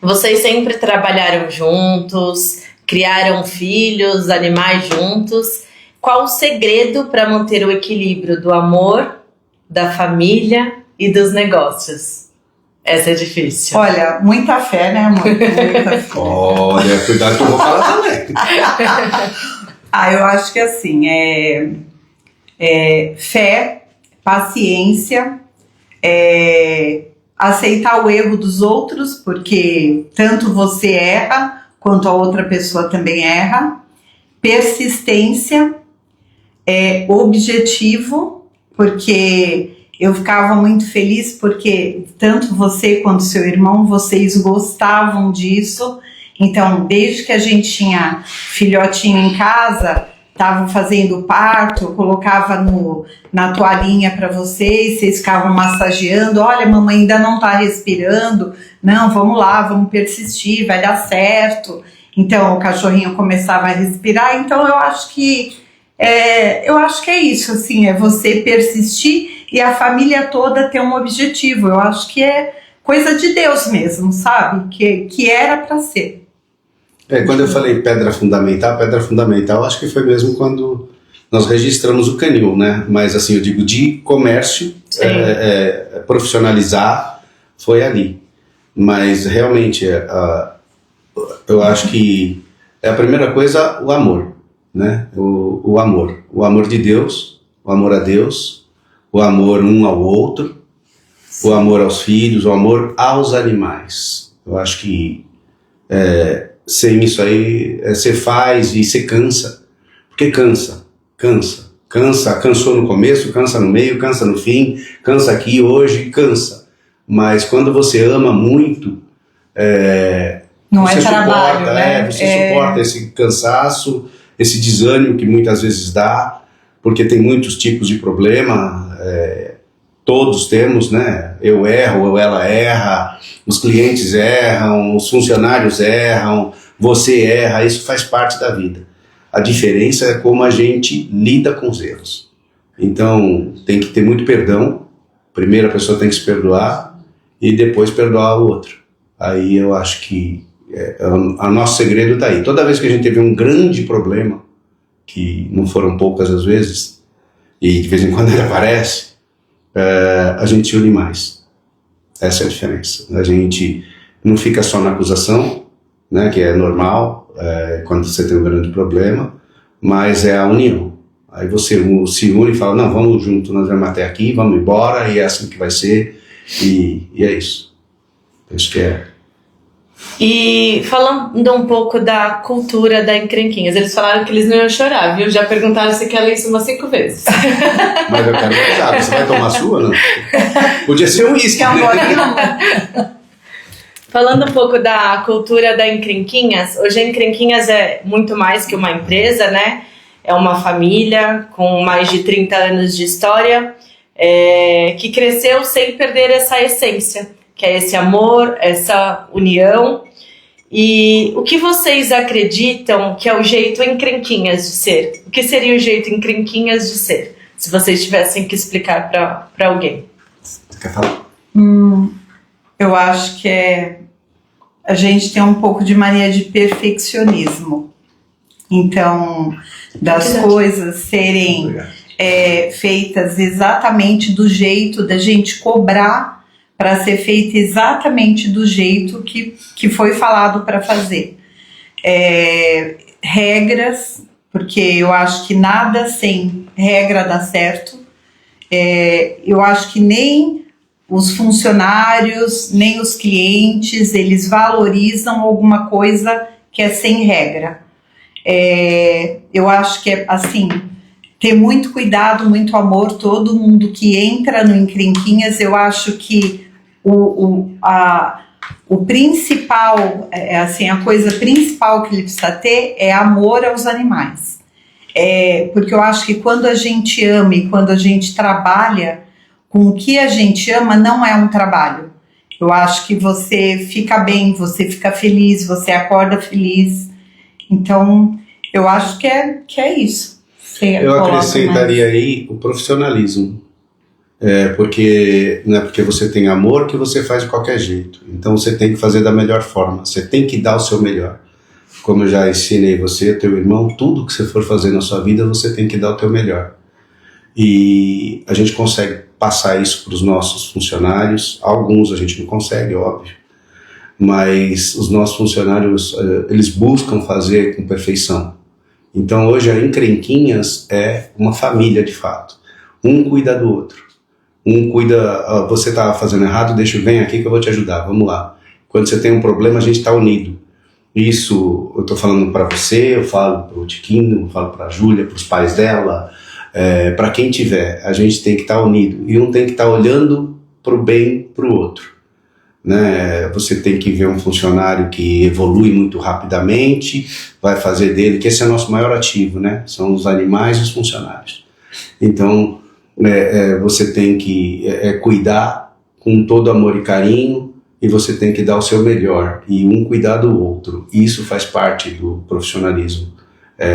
Vocês sempre trabalharam juntos, criaram filhos, animais juntos. Qual o segredo para manter o equilíbrio do amor, da família e dos negócios? Essa é difícil. Olha, muita fé, né, amor? Muita fé. Olha, cuidado que eu vou falar também. Eu acho que assim, fé, paciência, aceitar o erro dos outros, porque tanto você erra, quanto a outra pessoa também erra, persistência, objetivo, porque eu ficava muito feliz porque tanto você quanto seu irmão, vocês gostavam disso. Então, desde que a gente tinha filhotinho em casa, estavam fazendo parto, eu colocava na toalhinha para vocês ficavam massageando. Olha, mamãe ainda não está respirando. Não, vamos lá, vamos persistir, vai dar certo. Então, o cachorrinho começava a respirar. Então, eu acho que é isso, assim, é você persistir e a família toda ter um objetivo. Eu acho que é coisa de Deus mesmo, sabe? Que era para ser. Quando eu falei pedra fundamental, acho que foi mesmo quando nós registramos o canil, né? Mas assim, eu digo de comércio, profissionalizar, foi ali. Mas realmente, eu acho que a primeira coisa, o amor, né? O amor de Deus, o amor a Deus, o amor um ao outro, o amor aos filhos, o amor aos animais. Eu acho que sem isso aí, você faz e você cansa, porque cansou no começo, cansa no meio, cansa no fim, cansa aqui, hoje, cansa. Mas quando você ama muito, não é trabalho, né? Você suporta esse cansaço, esse desânimo que muitas vezes dá, porque tem muitos tipos de problema, todos temos, né? Eu erro, ou ela erra, os clientes erram, os funcionários erram, você erra, isso faz parte da vida. A diferença é como a gente lida com os erros. Então, tem que ter muito perdão. Primeiro a pessoa tem que se perdoar e depois perdoar o outro. Aí eu acho que o nosso segredo está aí. Toda vez que a gente teve um grande problema, que não foram poucas as vezes, e de vez em quando ele aparece, a gente se une mais. Essa é a diferença. A gente não fica só na acusação, né, que é normal quando você tem um grande problema, mas é a união. Aí você se une e fala, não, vamos junto, nós vamos até aqui, vamos embora, e é assim que vai ser, e é isso. Acho que é. E falando um pouco da cultura da Encrenquinhas, eles falaram que eles não iam chorar, viu? Já perguntaram se quer ler isso umas 5 vezes. Mas eu quero avisar, você vai tomar a sua, não? Podia ser um uísque. Falando um pouco da cultura da Encrenquinhas, hoje a Encrenquinhas é muito mais que uma empresa, né? É uma família com mais de 30 anos de história, que cresceu sem perder essa essência, que é esse amor, essa união. E o que vocês acreditam que é o jeito Encrenquinhas de ser? O que seria o jeito Encrenquinhas de ser? Se vocês tivessem que explicar para alguém. Você quer falar? Eu acho que a gente tem um pouco de mania de perfeccionismo. Então, das coisas serem feitas exatamente do jeito da gente cobrar para ser feita exatamente do jeito que foi falado para fazer. Regras, porque eu acho que nada sem regra dá certo. Eu acho que nem os funcionários, nem os clientes, eles valorizam alguma coisa que é sem regra. Eu acho que é assim, ter muito cuidado, muito amor, todo mundo que entra no Encrenquinhas, eu acho que o principal, assim, a coisa principal que ele precisa ter é amor aos animais. Porque eu acho que quando a gente ama e quando a gente trabalha com o que a gente ama, não é um trabalho. Eu acho que você fica bem, você fica feliz, você acorda feliz. Então, eu acho que é isso. Eu acrescentaria aí o profissionalismo. Porque não é porque você tem amor que você faz de qualquer jeito. Então você tem que fazer da melhor forma. Você tem que dar o seu melhor. Como eu já ensinei você, teu irmão, tudo que você for fazer na sua vida, você tem que dar o teu melhor. E a gente consegue passar isso para os nossos funcionários. Alguns a gente não consegue, óbvio. Mas os nossos funcionários, eles buscam fazer com perfeição. Então hoje a Encrenquinhas é uma família de fato. Um cuida do outro. Um cuida, você está fazendo errado, vem aqui que eu vou te ajudar, vamos lá. Quando você tem um problema, a gente está unido. Isso eu estou falando para você, eu falo para o Tiquinho, eu falo para a Júlia, para os pais dela, para quem tiver. A gente tem que estar unido e um tem que estar olhando para o bem para o outro. Né? Você tem que ver um funcionário que evolui muito rapidamente, vai fazer dele, que esse é o nosso maior ativo, né? São os animais e os funcionários. Então, você tem que cuidar com todo amor e carinho e você tem que dar o seu melhor e um cuidar do outro. Isso faz parte do profissionalismo.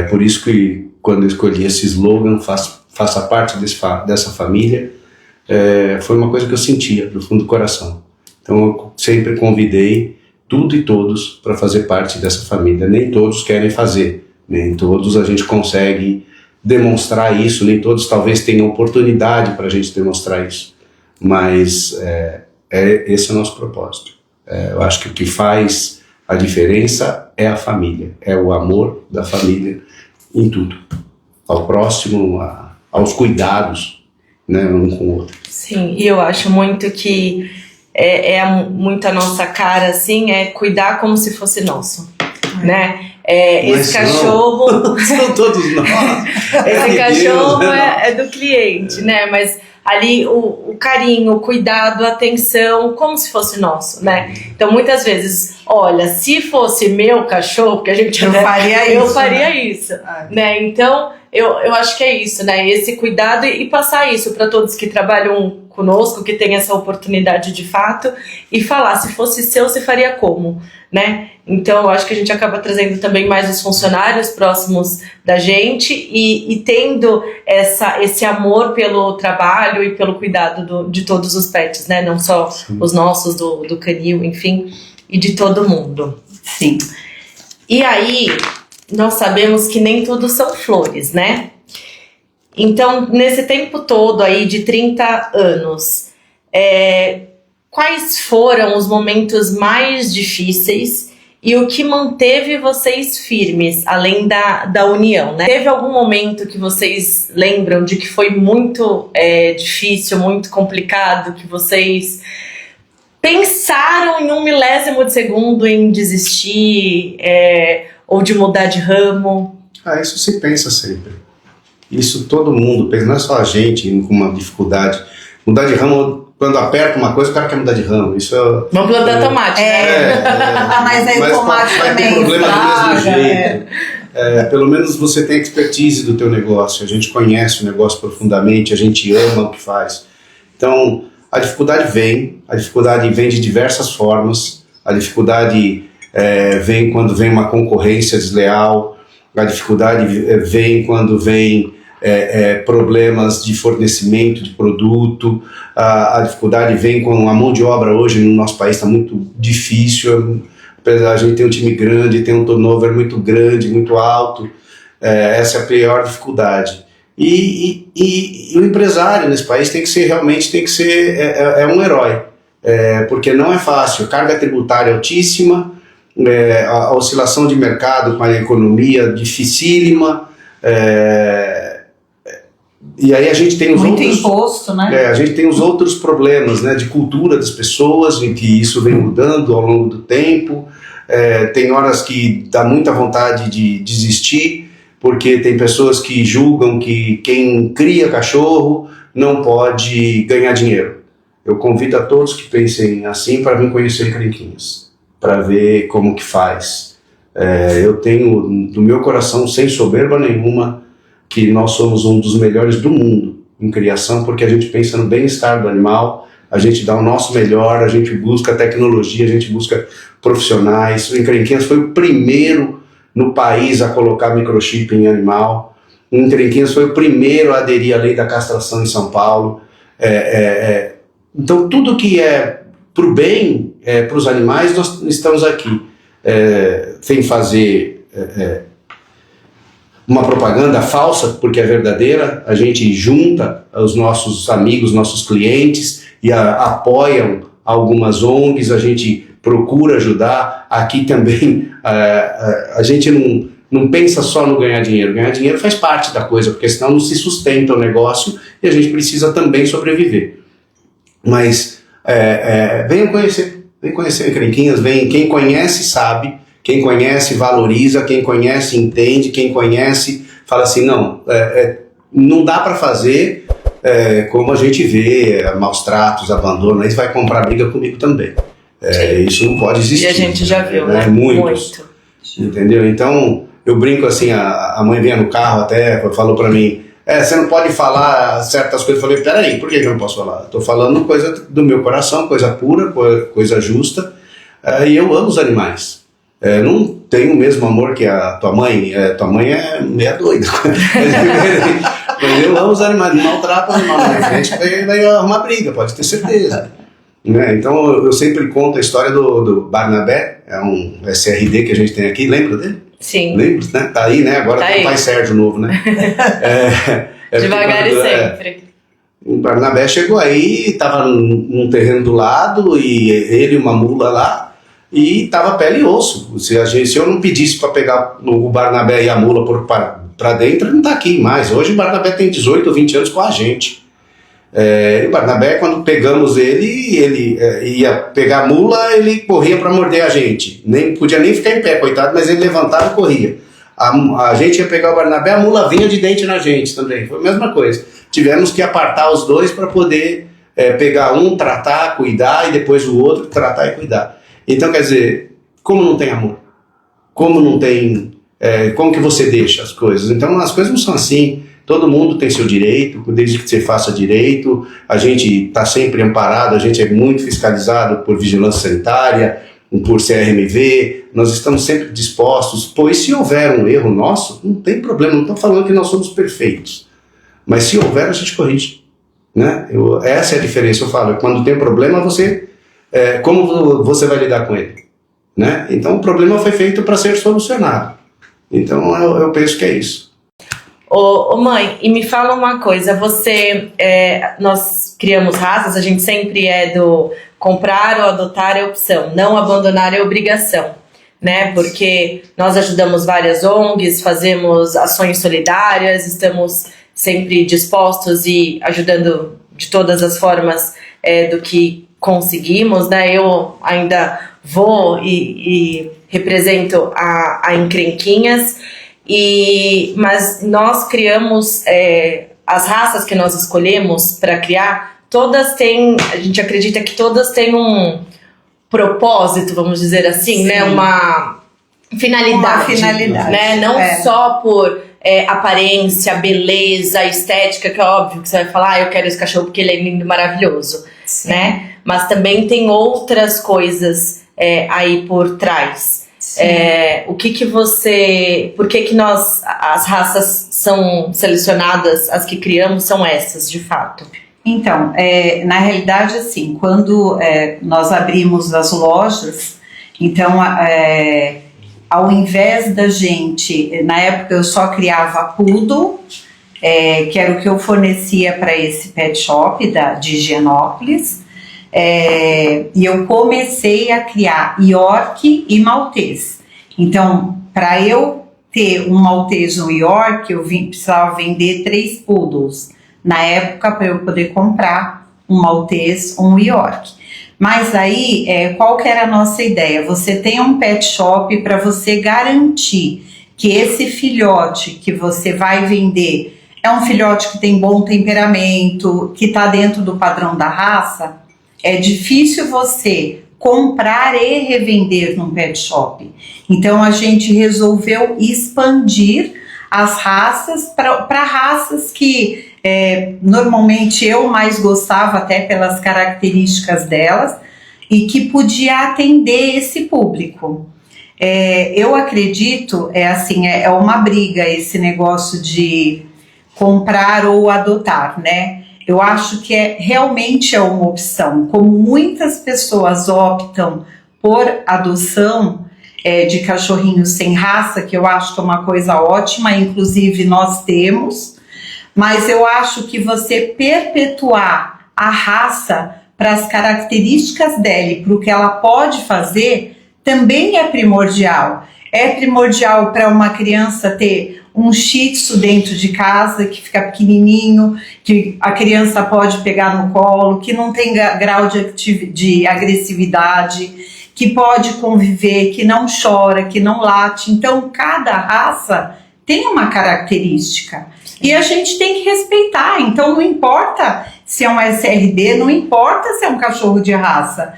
Por isso que quando eu escolhi esse slogan, faça parte dessa família, foi uma coisa que eu sentia do fundo do coração. Então eu sempre convidei tudo e todos para fazer parte dessa família. Nem todos querem fazer, nem todos a gente consegue demonstrar isso, nem todos talvez tenham oportunidade para a gente demonstrar isso, mas esse é o nosso propósito. Eu acho que o que faz a diferença é a família, é o amor da família em tudo, ao próximo, aos cuidados, né, um com o outro. Sim, e eu acho muito que muito a nossa cara, assim, cuidar como se fosse nosso, né? Esse cachorro... São todos nós. Esse cachorro é do cliente, né? Mas ali o carinho, o cuidado, a atenção, como se fosse nosso, né? Então muitas vezes, olha, se fosse meu cachorro, porque a gente eu faria isso, né? Então eu acho que é isso, né? Esse cuidado e passar isso para todos que trabalham conosco, que tem essa oportunidade de fato, e falar, se fosse seu, você faria como, né? Então eu acho que a gente acaba trazendo também mais os funcionários próximos da gente e tendo esse amor pelo trabalho e pelo cuidado de todos os pets, né? Não só os nossos, do canil, enfim, e de todo mundo. Sim. E aí, nós sabemos que nem tudo são flores, né? Então, nesse tempo todo aí de 30 anos, quais foram os momentos mais difíceis e o que manteve vocês firmes, além da união, né? Teve algum momento que vocês lembram de que foi muito difícil, muito complicado, que vocês pensaram em 1/1000 de segundo em desistir ou de mudar de ramo? Isso se pensa sempre. Isso todo mundo pensa, não é só a gente com uma dificuldade. Mudar de ramo, quando aperta uma coisa, o cara quer mudar de ramo. Isso vamos plantar tomate, né? Mas aí o tomate vai também ter problema do mesmo jeito. Pelo menos você tem expertise do teu negócio. A gente conhece o negócio profundamente, a gente ama o que faz. Então, a dificuldade vem de diversas formas. A dificuldade vem quando vem uma concorrência desleal. A dificuldade vem quando vem problemas de fornecimento de produto. A dificuldade vem com a mão de obra hoje no nosso país, está muito difícil, apesar de a gente ter um time grande, ter um turnover muito grande, muito alto. Essa é a pior dificuldade. E o empresário nesse país realmente tem que ser um herói, porque não é fácil, carga tributária altíssima, a oscilação de mercado com a economia dificílima, E aí a gente tem os muito outros... imposto, né? A gente tem os outros problemas, né, de cultura das pessoas, em que isso vem mudando ao longo do tempo. Tem horas que dá muita vontade de desistir, porque tem pessoas que julgam que quem cria cachorro não pode ganhar dinheiro. Eu convido a todos que pensem assim para vir conhecer Encrenquinhas, para ver como que faz. Eu tenho do meu coração, sem soberba nenhuma, que nós somos um dos melhores do mundo em criação, porque a gente pensa no bem-estar do animal, a gente dá o nosso melhor, a gente busca tecnologia, a gente busca profissionais. O Encrenquinhas foi o primeiro no país a colocar microchip em animal. O Encrenquinhas foi o primeiro a aderir à lei da castração em São Paulo. Então tudo que é para o bem, para os animais, nós estamos aqui. Sem fazer uma propaganda falsa, porque é verdadeira. A gente junta os nossos amigos, nossos clientes e apoiam algumas ONGs, a gente procura ajudar. Aqui também a gente não pensa só no ganhar dinheiro. Ganhar dinheiro faz parte da coisa, porque senão não se sustenta o negócio e a gente precisa também sobreviver. Mas venham conhecer Encrenquinhas, quem conhece sabe, quem conhece valoriza, quem conhece entende, quem conhece fala assim, não dá para fazer como a gente vê, maus tratos, abandono, aí você vai comprar briga comigo também. Isso não pode existir. E a gente já viu, né? Muito. Entendeu? Então, eu brinco assim, a mãe vinha no carro até, falou para mim, você não pode falar certas coisas. Eu falei, peraí, por que eu não posso falar? Estou falando coisa do meu coração, coisa pura, coisa justa, e eu amo os animais. Não tenho o mesmo amor que a tua mãe. Tua mãe é meia doida. Mas eu amo os animais, não maltrato o animal. A gente vai arrumar briga, pode ter certeza. Então eu sempre conto a história do Barnabé, é um SRD que a gente tem aqui, lembra dele? Sim. Lembra, né? Tá aí, né? Agora tem o pai Sérgio novo, né? Devagar e sempre. O Barnabé chegou aí, estava num terreno do lado, e ele e uma mula lá, e tava pele e osso. Se eu não pedisse para pegar o Barnabé e a mula para dentro, ele não tá aqui mais. Hoje o Barnabé tem 18 ou 20 anos com a gente. O Barnabé, quando pegamos ele ia pegar a mula, ele corria para morder a gente. Nem podia nem ficar em pé, coitado, mas ele levantava e corria. A gente ia pegar o Barnabé, a mula vinha de dente na gente também. Foi a mesma coisa. Tivemos que apartar os dois para poder pegar um, tratar, cuidar, e depois o outro tratar e cuidar. Então, quer dizer, como não tem amor? Como não tem... como que você deixa as coisas? Então, as coisas não são assim. Todo mundo tem seu direito, desde que você faça direito. A gente está sempre amparado, a gente é muito fiscalizado por vigilância sanitária, por CRMV. Nós estamos sempre dispostos, pois se houver um erro nosso, não tem problema, não estou falando que nós somos perfeitos. Mas se houver, a gente corrige. Né? Essa é a diferença, eu falo. Quando tem problema, como você vai lidar com ele? Né? Então o problema foi feito para ser solucionado. Então eu penso que é isso. Ô mãe, e me fala uma coisa, nós criamos raças, a gente sempre do comprar ou adotar é opção, não abandonar é obrigação, né? Porque nós ajudamos várias ONGs, fazemos ações solidárias, estamos sempre dispostos e ajudando de todas as formas do que conseguimos, né? Eu ainda vou e represento a Encrenquinhas, mas nós criamos as raças que nós escolhemos para criar, todas têm, a gente acredita que todas têm um propósito, vamos dizer assim, né? Uma finalidade, né? Não só por aparência, beleza, estética, que é óbvio que você vai falar, eu quero esse cachorro porque ele é lindo e maravilhoso, né? Mas também tem outras coisas aí por trás. Por que nós, as raças são selecionadas, as que criamos são essas, de fato? Então, na realidade, assim, quando nós abrimos as lojas, então, ao invés da gente, na época eu só criava poodle, que era o que eu fornecia para esse pet shop de Higienópolis, e eu comecei a criar York e Maltês. Então, para eu ter um Maltês e um York, eu precisava vender 3 poodles. na época, para eu poder comprar um Maltês ou um York. Mas aí, qual que era a nossa ideia? Você tem um pet shop para você garantir que esse filhote que você vai vender é um filhote que tem bom temperamento, que está dentro do padrão da raça. É difícil você comprar e revender num pet shop. Então a gente resolveu expandir as raças para raças que normalmente eu mais gostava, até pelas características delas, e que podia atender esse público. Eu acredito, é uma briga esse negócio de comprar ou adotar, né? Eu acho que realmente é uma opção. Como muitas pessoas optam por adoção de cachorrinhos sem raça, que eu acho que é uma coisa ótima, inclusive nós temos, mas eu acho que você perpetuar a raça para as características dela e para o que ela pode fazer, também é primordial. É primordial para uma criança ter um shih tzu dentro de casa, que fica pequenininho, que a criança pode pegar no colo, que não tem grau de agressividade, que pode conviver, que não chora, que não late. Então, cada raça tem uma característica e a gente tem que respeitar. Então, não importa se é um SRD, não importa se é um cachorro de raça.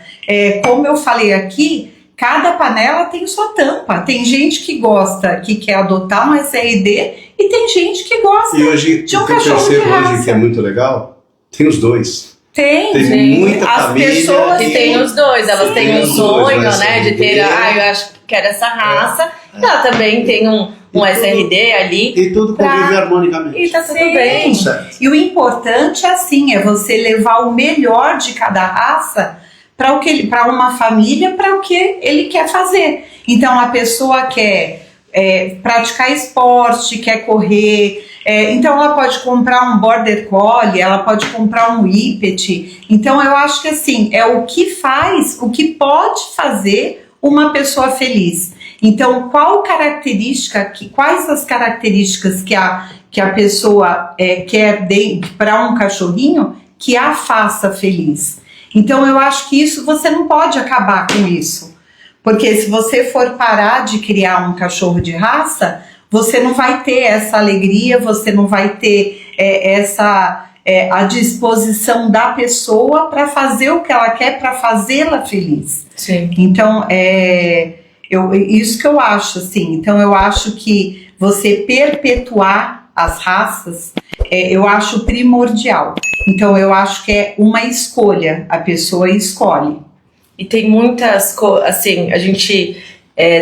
Como eu falei aqui, cada panela tem sua tampa. Tem gente que gosta, que quer adotar um SRD, e tem gente que gosta de um cachorro de raça. Hoje que é muito legal, tem os dois. Tem muita as família pessoas que tem os dois, elas têm um sonho, né, de ter, eu acho que quero essa raça, ela também tem um SRD ali. E tudo convive harmonicamente. E tá tudo bem. Tudo certo. E o importante é você levar o melhor de cada raça para uma família, para o que ele quer fazer. Então a pessoa quer praticar esporte, quer correr, então ela pode comprar um Border Collie, ela pode comprar um Whippet. Então eu acho que assim, é o que pode fazer uma pessoa feliz. Então quais as características que a pessoa quer para um cachorrinho que a faça feliz. Então eu acho que isso, você não pode acabar com isso, porque se você for parar de criar um cachorro de raça, você não vai ter essa alegria, você não vai ter a disposição da pessoa para fazer o que ela quer, para fazê-la feliz. Sim. Então isso que eu acho, assim. Então eu acho que você perpetuar as raças, eu acho primordial. Então eu acho que é uma escolha, a pessoa escolhe. E tem muitas, assim, a gente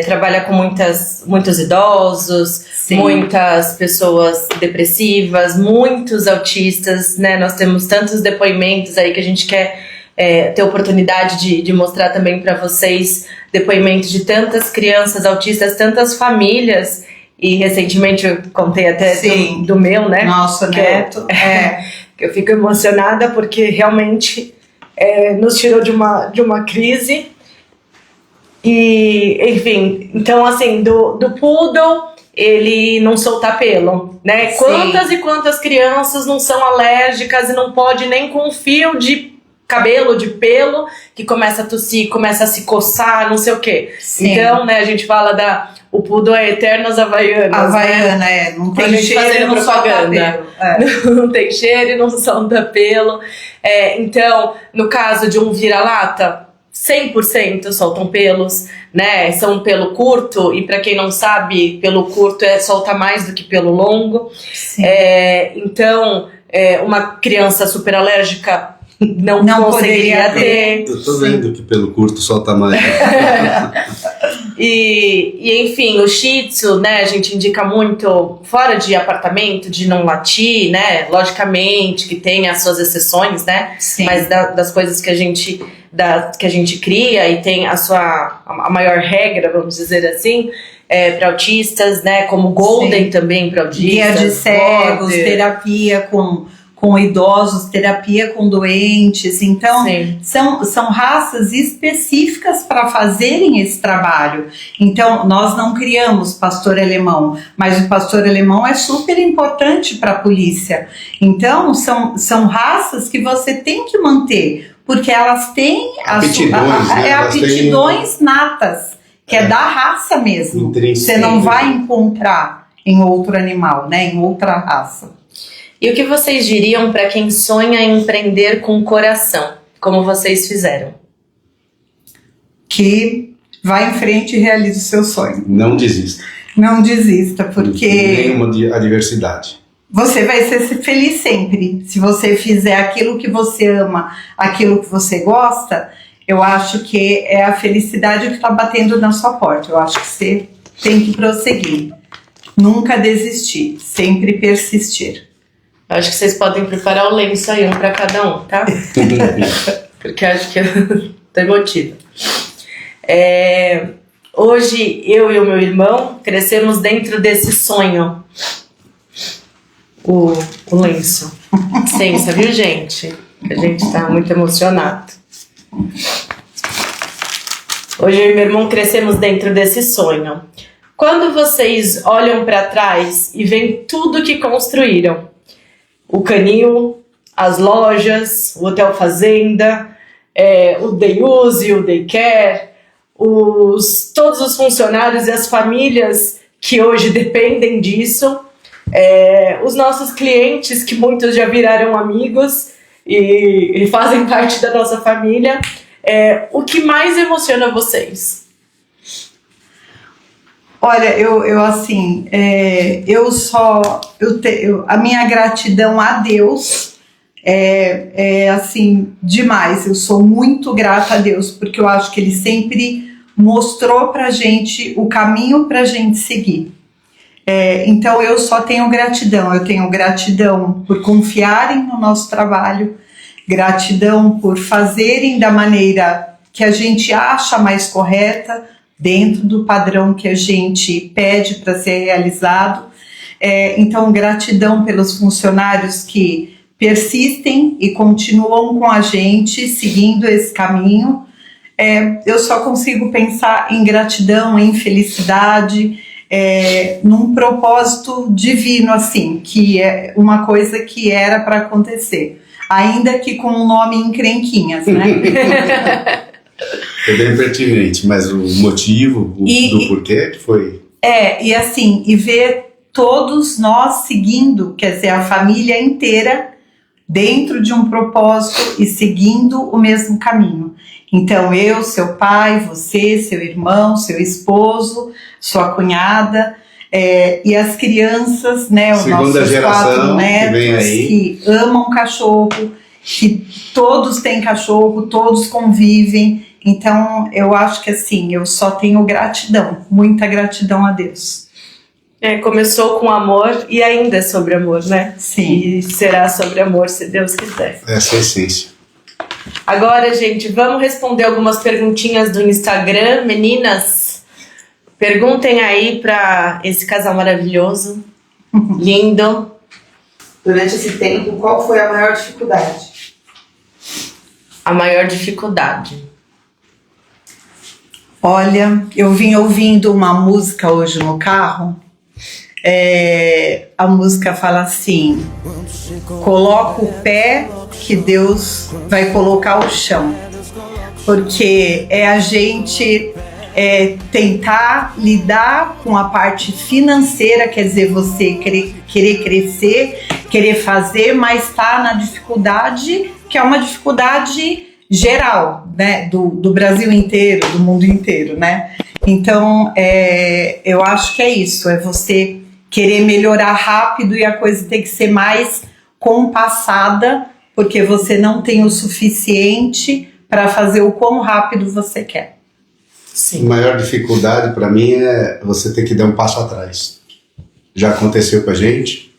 trabalha com muitos idosos, Sim. muitas pessoas depressivas, muitos autistas, né? Nós temos tantos depoimentos aí que a gente quer ter oportunidade de mostrar também para vocês depoimentos de tantas crianças autistas, tantas famílias. E recentemente eu contei até do meu, né? Nosso neto. Que eu fico emocionada porque realmente nos tirou de uma crise. E, enfim, então assim, do poodle, ele não solta pelo, né? Sim. Quantas e quantas crianças não são alérgicas e não pode nem com um fio de cabelo, de pelo, que começa a tossir, começa a se coçar, não sei o quê. Sim. Então, né, a gente fala o poodle é eternas havaianas. Havaiana, não tem cheiro, não solta pelo. Não tem cheiro e não solta pelo. Então, no caso de um vira-lata, 100% soltam pelos, né? São pelo curto, e para quem não sabe, pelo curto solta mais do que pelo longo. Então, uma criança super alérgica não conseguiria ter. Eu tô vendo que pelo curto solta mais. E enfim, o Shih Tzu, né, a gente indica muito fora de apartamento, de não latir, né, logicamente que tem as suas exceções, né, Sim. mas das coisas que a gente cria e tem a maior regra, vamos dizer assim, para autistas, né, como Golden. Sim. Também para autistas. Guia de cegos, terapia com com idosos, terapia com doentes. Então, Sim. são raças específicas para fazerem esse trabalho. Então, nós não criamos pastor alemão, mas o pastor alemão é super importante para a polícia. Então, são raças que você tem que manter, porque elas têm aptidões natas, que é da raça mesmo. Você não vai encontrar em outro animal, né, em outra raça. E o que vocês diriam para quem sonha em empreender com o coração, como vocês fizeram? Que vá em frente e realize o seu sonho. Não desista. Não desista, porque nenhuma adversidade. Você vai ser feliz sempre. Se você fizer aquilo que você ama, aquilo que você gosta, eu acho que é a felicidade que está batendo na sua porta. Eu acho que você tem que prosseguir. Nunca desistir, sempre persistir. Acho que vocês podem preparar o lenço aí, um para cada um, tá? Porque acho que eu tô emotiva. Hoje, eu e o meu irmão crescemos dentro desse sonho. O lenço. Licença, viu, gente? A gente tá muito emocionado. Hoje, eu e meu irmão crescemos dentro desse sonho. Quando vocês olham para trás e veem tudo que construíram, o canil, as lojas, o Hotel Fazenda, o day use, o daycare, todos os funcionários e as famílias que hoje dependem disso, os nossos clientes, que muitos já viraram amigos e fazem parte da nossa família, o que mais emociona vocês? Olha, a minha gratidão a Deus é assim, demais. Eu sou muito grata a Deus, porque eu acho que Ele sempre mostrou pra gente o caminho pra gente seguir. Então eu só tenho gratidão. Eu tenho gratidão por confiarem no nosso trabalho, gratidão por fazerem da maneira que a gente acha mais correta, dentro do padrão que a gente pede para ser realizado. Então, gratidão pelos funcionários que persistem e continuam com a gente, seguindo esse caminho. Eu só consigo pensar em gratidão, em felicidade, num propósito divino, assim, que é uma coisa que era para acontecer, ainda que com o nome Encrenquinhas, né? É bem pertinente, mas o motivo do porquê que foi... E ver todos nós seguindo, quer dizer, a família inteira dentro de um propósito e seguindo o mesmo caminho. Então eu, seu pai, você, seu irmão, seu esposo, sua cunhada, e as crianças, né, os nossos 4 netos que amam cachorro, que todos têm cachorro, todos convivem. Então, eu acho que assim, eu só tenho gratidão, muita gratidão a Deus. Começou com amor e ainda é sobre amor, né? Sim. E será sobre amor, se Deus quiser. Essa é a essência. Agora, gente, vamos responder algumas perguntinhas do Instagram. Meninas, perguntem aí para esse casal maravilhoso, lindo. Durante esse tempo, qual foi a maior dificuldade? A maior dificuldade. Olha, eu vim ouvindo uma música hoje no carro. A música fala assim: coloca o pé que Deus vai colocar o chão. Porque a gente tentar lidar com a parte financeira, quer dizer, você querer crescer, querer fazer, mas tá na dificuldade, que é uma dificuldade geral, né, do Brasil inteiro, do mundo inteiro, né? Então, eu acho que é isso, é você querer melhorar rápido e a coisa tem que ser mais compassada, porque você não tem o suficiente para fazer o quão rápido você quer. Sim. A maior dificuldade para mim é você ter que dar um passo atrás. Já aconteceu com a gente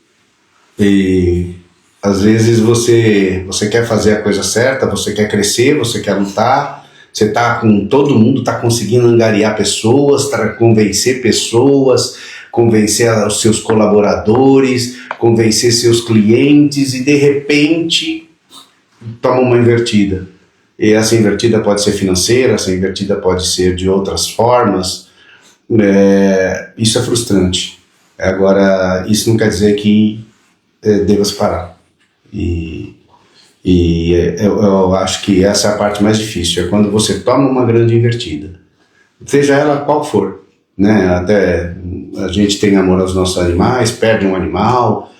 e às vezes você quer fazer a coisa certa, você quer crescer, você quer lutar, você tá com todo mundo, tá conseguindo angariar pessoas, convencer pessoas, convencer os seus colaboradores, convencer seus clientes e de repente toma uma invertida. E essa invertida pode ser financeira, essa invertida pode ser de outras formas. Isso é frustrante. Agora, isso não quer dizer que deva se parar. E eu acho que essa é a parte mais difícil, é quando você toma uma grande invertida, seja ela qual for, né? Até a gente tem amor aos nossos animais, perde um animal,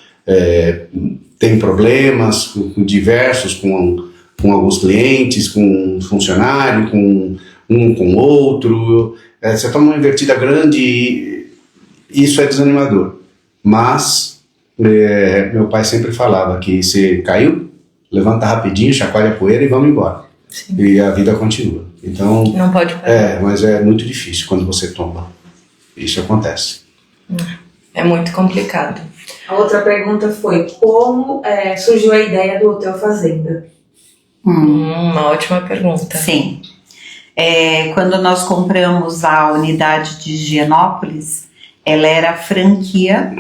tem problemas diversos com alguns clientes, com um funcionário, com o outro, você toma uma invertida grande e isso é desanimador. Mas meu pai sempre falava que se caiu, levanta rapidinho, chacoalha a poeira e vamos embora. Sim. E a vida continua. Então, não pode parar. Mas é muito difícil quando você tomba. Isso acontece. É muito complicado. A outra pergunta foi: como surgiu a ideia do Hotel Fazenda? Uma ótima pergunta. Sim. Quando nós compramos a unidade de Higienópolis, ela era franquia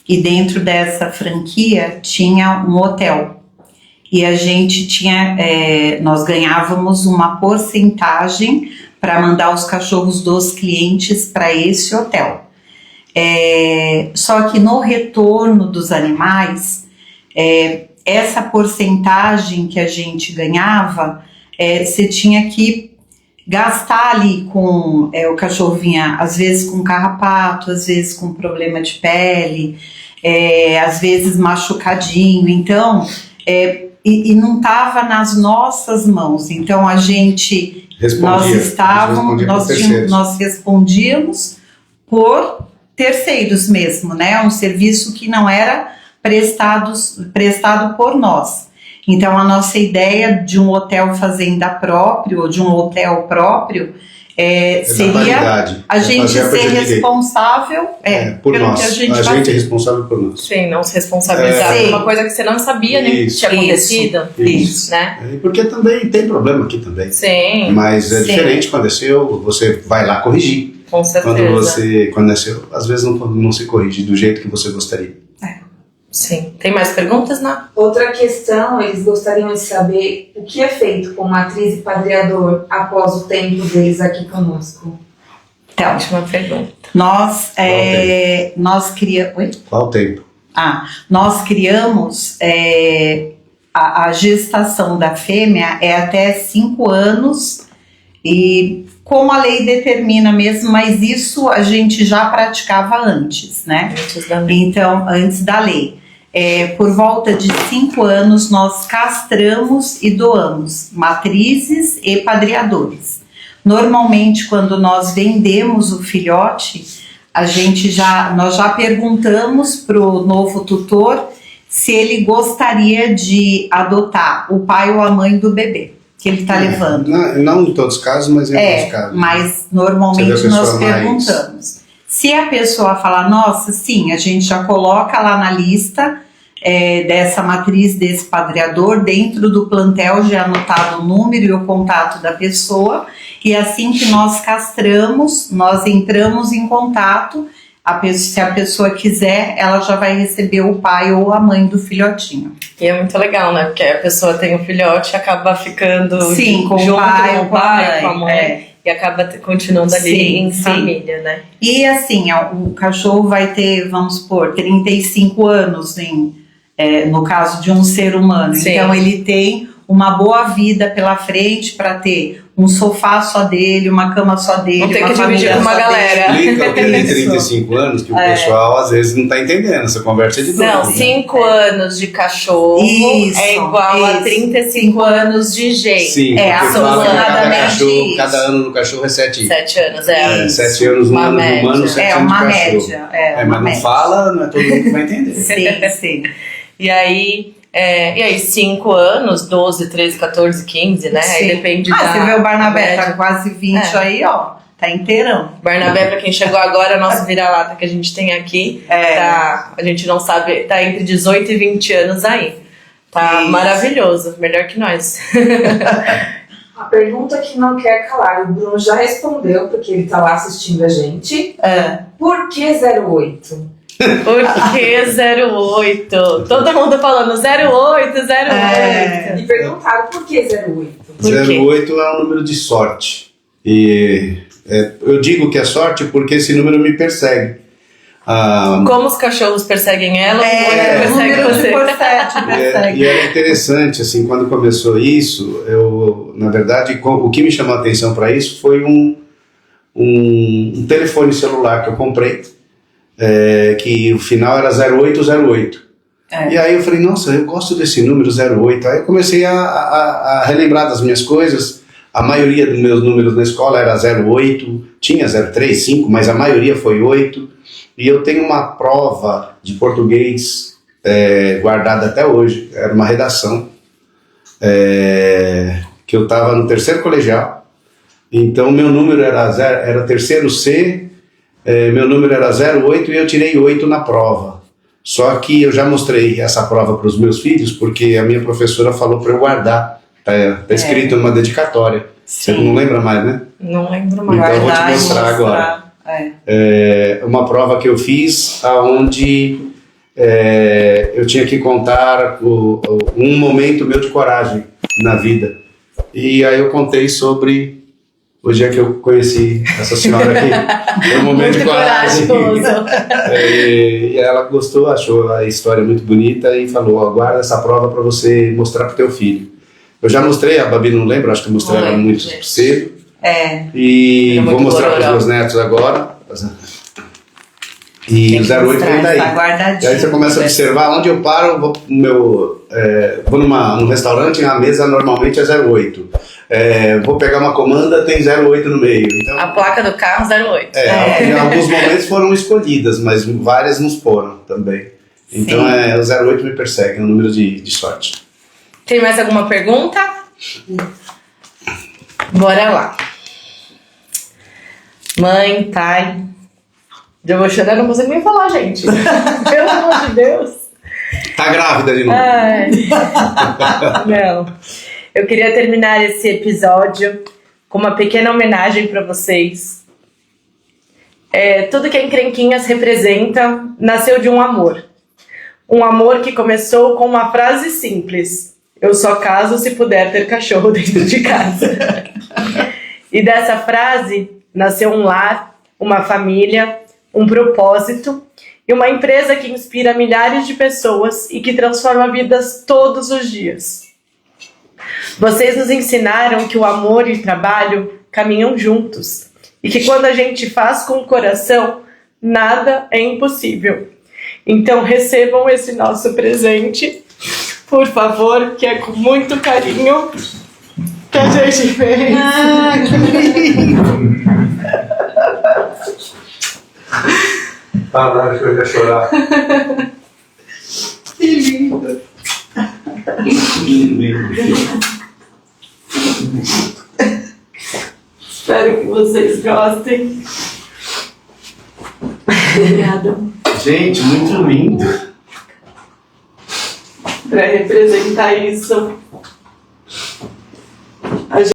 e dentro dessa franquia tinha um hotel. E a gente nós ganhávamos uma porcentagem para mandar os cachorros dos clientes para esse hotel. Só que no retorno dos animais, essa porcentagem que a gente ganhava, você tinha que gastar ali com... o cachorro vinha às vezes com carrapato, às vezes com problema de pele, às vezes machucadinho. Então... E não estava nas nossas mãos, então nós respondíamos por terceiros mesmo, né? Um serviço que não era prestado por nós. Então a nossa ideia de um hotel fazenda próprio ou de um hotel próprio seria a gente ser responsável por nós. A gente é responsável por nós. Sim, não se responsabilizar por uma coisa que você não sabia nem que tinha acontecido. Isso. Né? Porque também tem problema aqui também. Sim. Mas é diferente quando é seu, você vai lá corrigir. Com certeza. Quando é seu, às vezes não se corrige do jeito que você gostaria. Sim. Tem mais perguntas, Ná? Outra questão, eles gostariam de saber o que é feito com matriz e padreador após o tempo deles aqui conosco. Então, última pergunta. Nós criamos... Oi? Qual o tempo? Nós criamos... a gestação da fêmea é até 5 anos e como a lei determina mesmo, mas isso a gente já praticava antes, né? Antes da lei. Então, antes da lei. Por volta de 5 anos, nós castramos e doamos matrizes e padreadores. Normalmente, quando nós vendemos o filhote, nós já perguntamos para o novo tutor se ele gostaria de adotar o pai ou a mãe do bebê que ele está levando. Não em todos os casos, mas em alguns casos. Mas normalmente nós perguntamos. Se a pessoa falar, nossa, sim, a gente já coloca lá na lista dessa matriz, desse padreador, dentro do plantel já anotado o número e o contato da pessoa, e assim que nós castramos, nós entramos em contato, se a pessoa quiser, ela já vai receber o pai ou a mãe do filhotinho. E é muito legal, né? Porque a pessoa tem um filhote e acaba ficando junto com o pai, com a mãe. E acaba continuando ali em família, né? E assim, o cachorro vai ter, vamos supor, 35 anos no caso de um ser humano. Sim. Então ele tem uma boa vida pela frente para ter um sofá só dele, uma cama só dele. Não tem que dividir com uma galera. Explica o que é 35 anos, que o pessoal às vezes não está entendendo. Essa conversa é de doido. Não, 5 anos de cachorro é igual a 35 anos de gente. Sim, aproximadamente cada ano no cachorro é 7 anos. 7 anos no ano do humano, 7 anos de cachorro. Média. Mas não fala, não é todo mundo que vai entender. Sim. E aí 5 anos, 12, 13, 14, 15, né? Sim. Aí depende você vê o Barnabé, tá quase 20 aí, ó. Tá inteirão. Barnabé, pra quem chegou agora, nosso vira-lata que a gente tem aqui, a gente não sabe, tá entre 18 e 20 anos aí. Tá maravilhoso, melhor que nós. A pergunta que não quer calar, o Bruno já respondeu, porque ele tá lá assistindo a gente. Por que 08? Por que 08? Todo mundo falando 08, 08. E perguntaram por que 08? Por quê? 08 é um número de sorte. E eu digo que é sorte porque esse número me persegue. Como os cachorros perseguem ela, o o persegue número você. de por 7 persegue. E era interessante, assim, quando começou isso, na verdade, o que me chamou a atenção para isso foi um telefone celular que eu comprei, que o final era 0808. E aí eu falei, nossa, eu gosto desse número 08. Aí eu comecei a relembrar das minhas coisas. A maioria dos meus números na escola era 08, tinha 03, 5, mas a maioria foi 8. E eu tenho uma prova de português guardada até hoje. Era uma redação que eu estava no terceiro colegial. Então meu número era terceiro C, meu número era 08 e eu tirei 8 na prova. Só que eu já mostrei essa prova para os meus filhos porque a minha professora falou para eu guardar. Tá escrito numa dedicatória. Você não lembra mais, né? Não lembro mais. Então eu vou te mostrar agora. Uma prova que eu fiz onde eu tinha que contar um momento meu de coragem na vida. E aí eu contei sobre o dia que eu conheci essa senhora aqui. Foi um momento de coragem. E ela gostou, achou a história muito bonita e falou, guarda essa prova para você mostrar pro teu filho. Eu já mostrei, a Babi não lembra, acho que eu mostrei ela muito cedo. E vou mostrar para os meus netos agora. E o 08 vem daí. E aí você começa a observar onde eu paro, vou num restaurante, a mesa normalmente é 08. Vou pegar uma comanda, tem 08 no meio. Então, a placa do carro 08. Em alguns momentos foram escolhidas, mas várias não foram também. Então o 08 me persegue, é um número de sorte. Tem mais alguma pergunta? Bora lá. Mãe, pai. Eu vou chorar, não consigo nem falar, gente. Pelo amor de Deus. Tá grávida de novo? Ai. Não. Eu queria terminar esse episódio com uma pequena homenagem para vocês. Tudo que a Encrenquinhas representa nasceu de um amor. Um amor que começou com uma frase simples. Eu só caso se puder ter cachorro dentro de casa. E dessa frase nasceu um lar, uma família, um propósito e uma empresa que inspira milhares de pessoas e que transforma vidas todos os dias. Vocês nos ensinaram que o amor e o trabalho caminham juntos e que quando a gente faz com o coração, nada é impossível. Então recebam esse nosso presente, por favor, que é com muito carinho que a gente fez. Não, acho que eu ia chorar. Que lindo. Espero que vocês gostem. Obrigada. Gente, muito lindo. Para representar isso.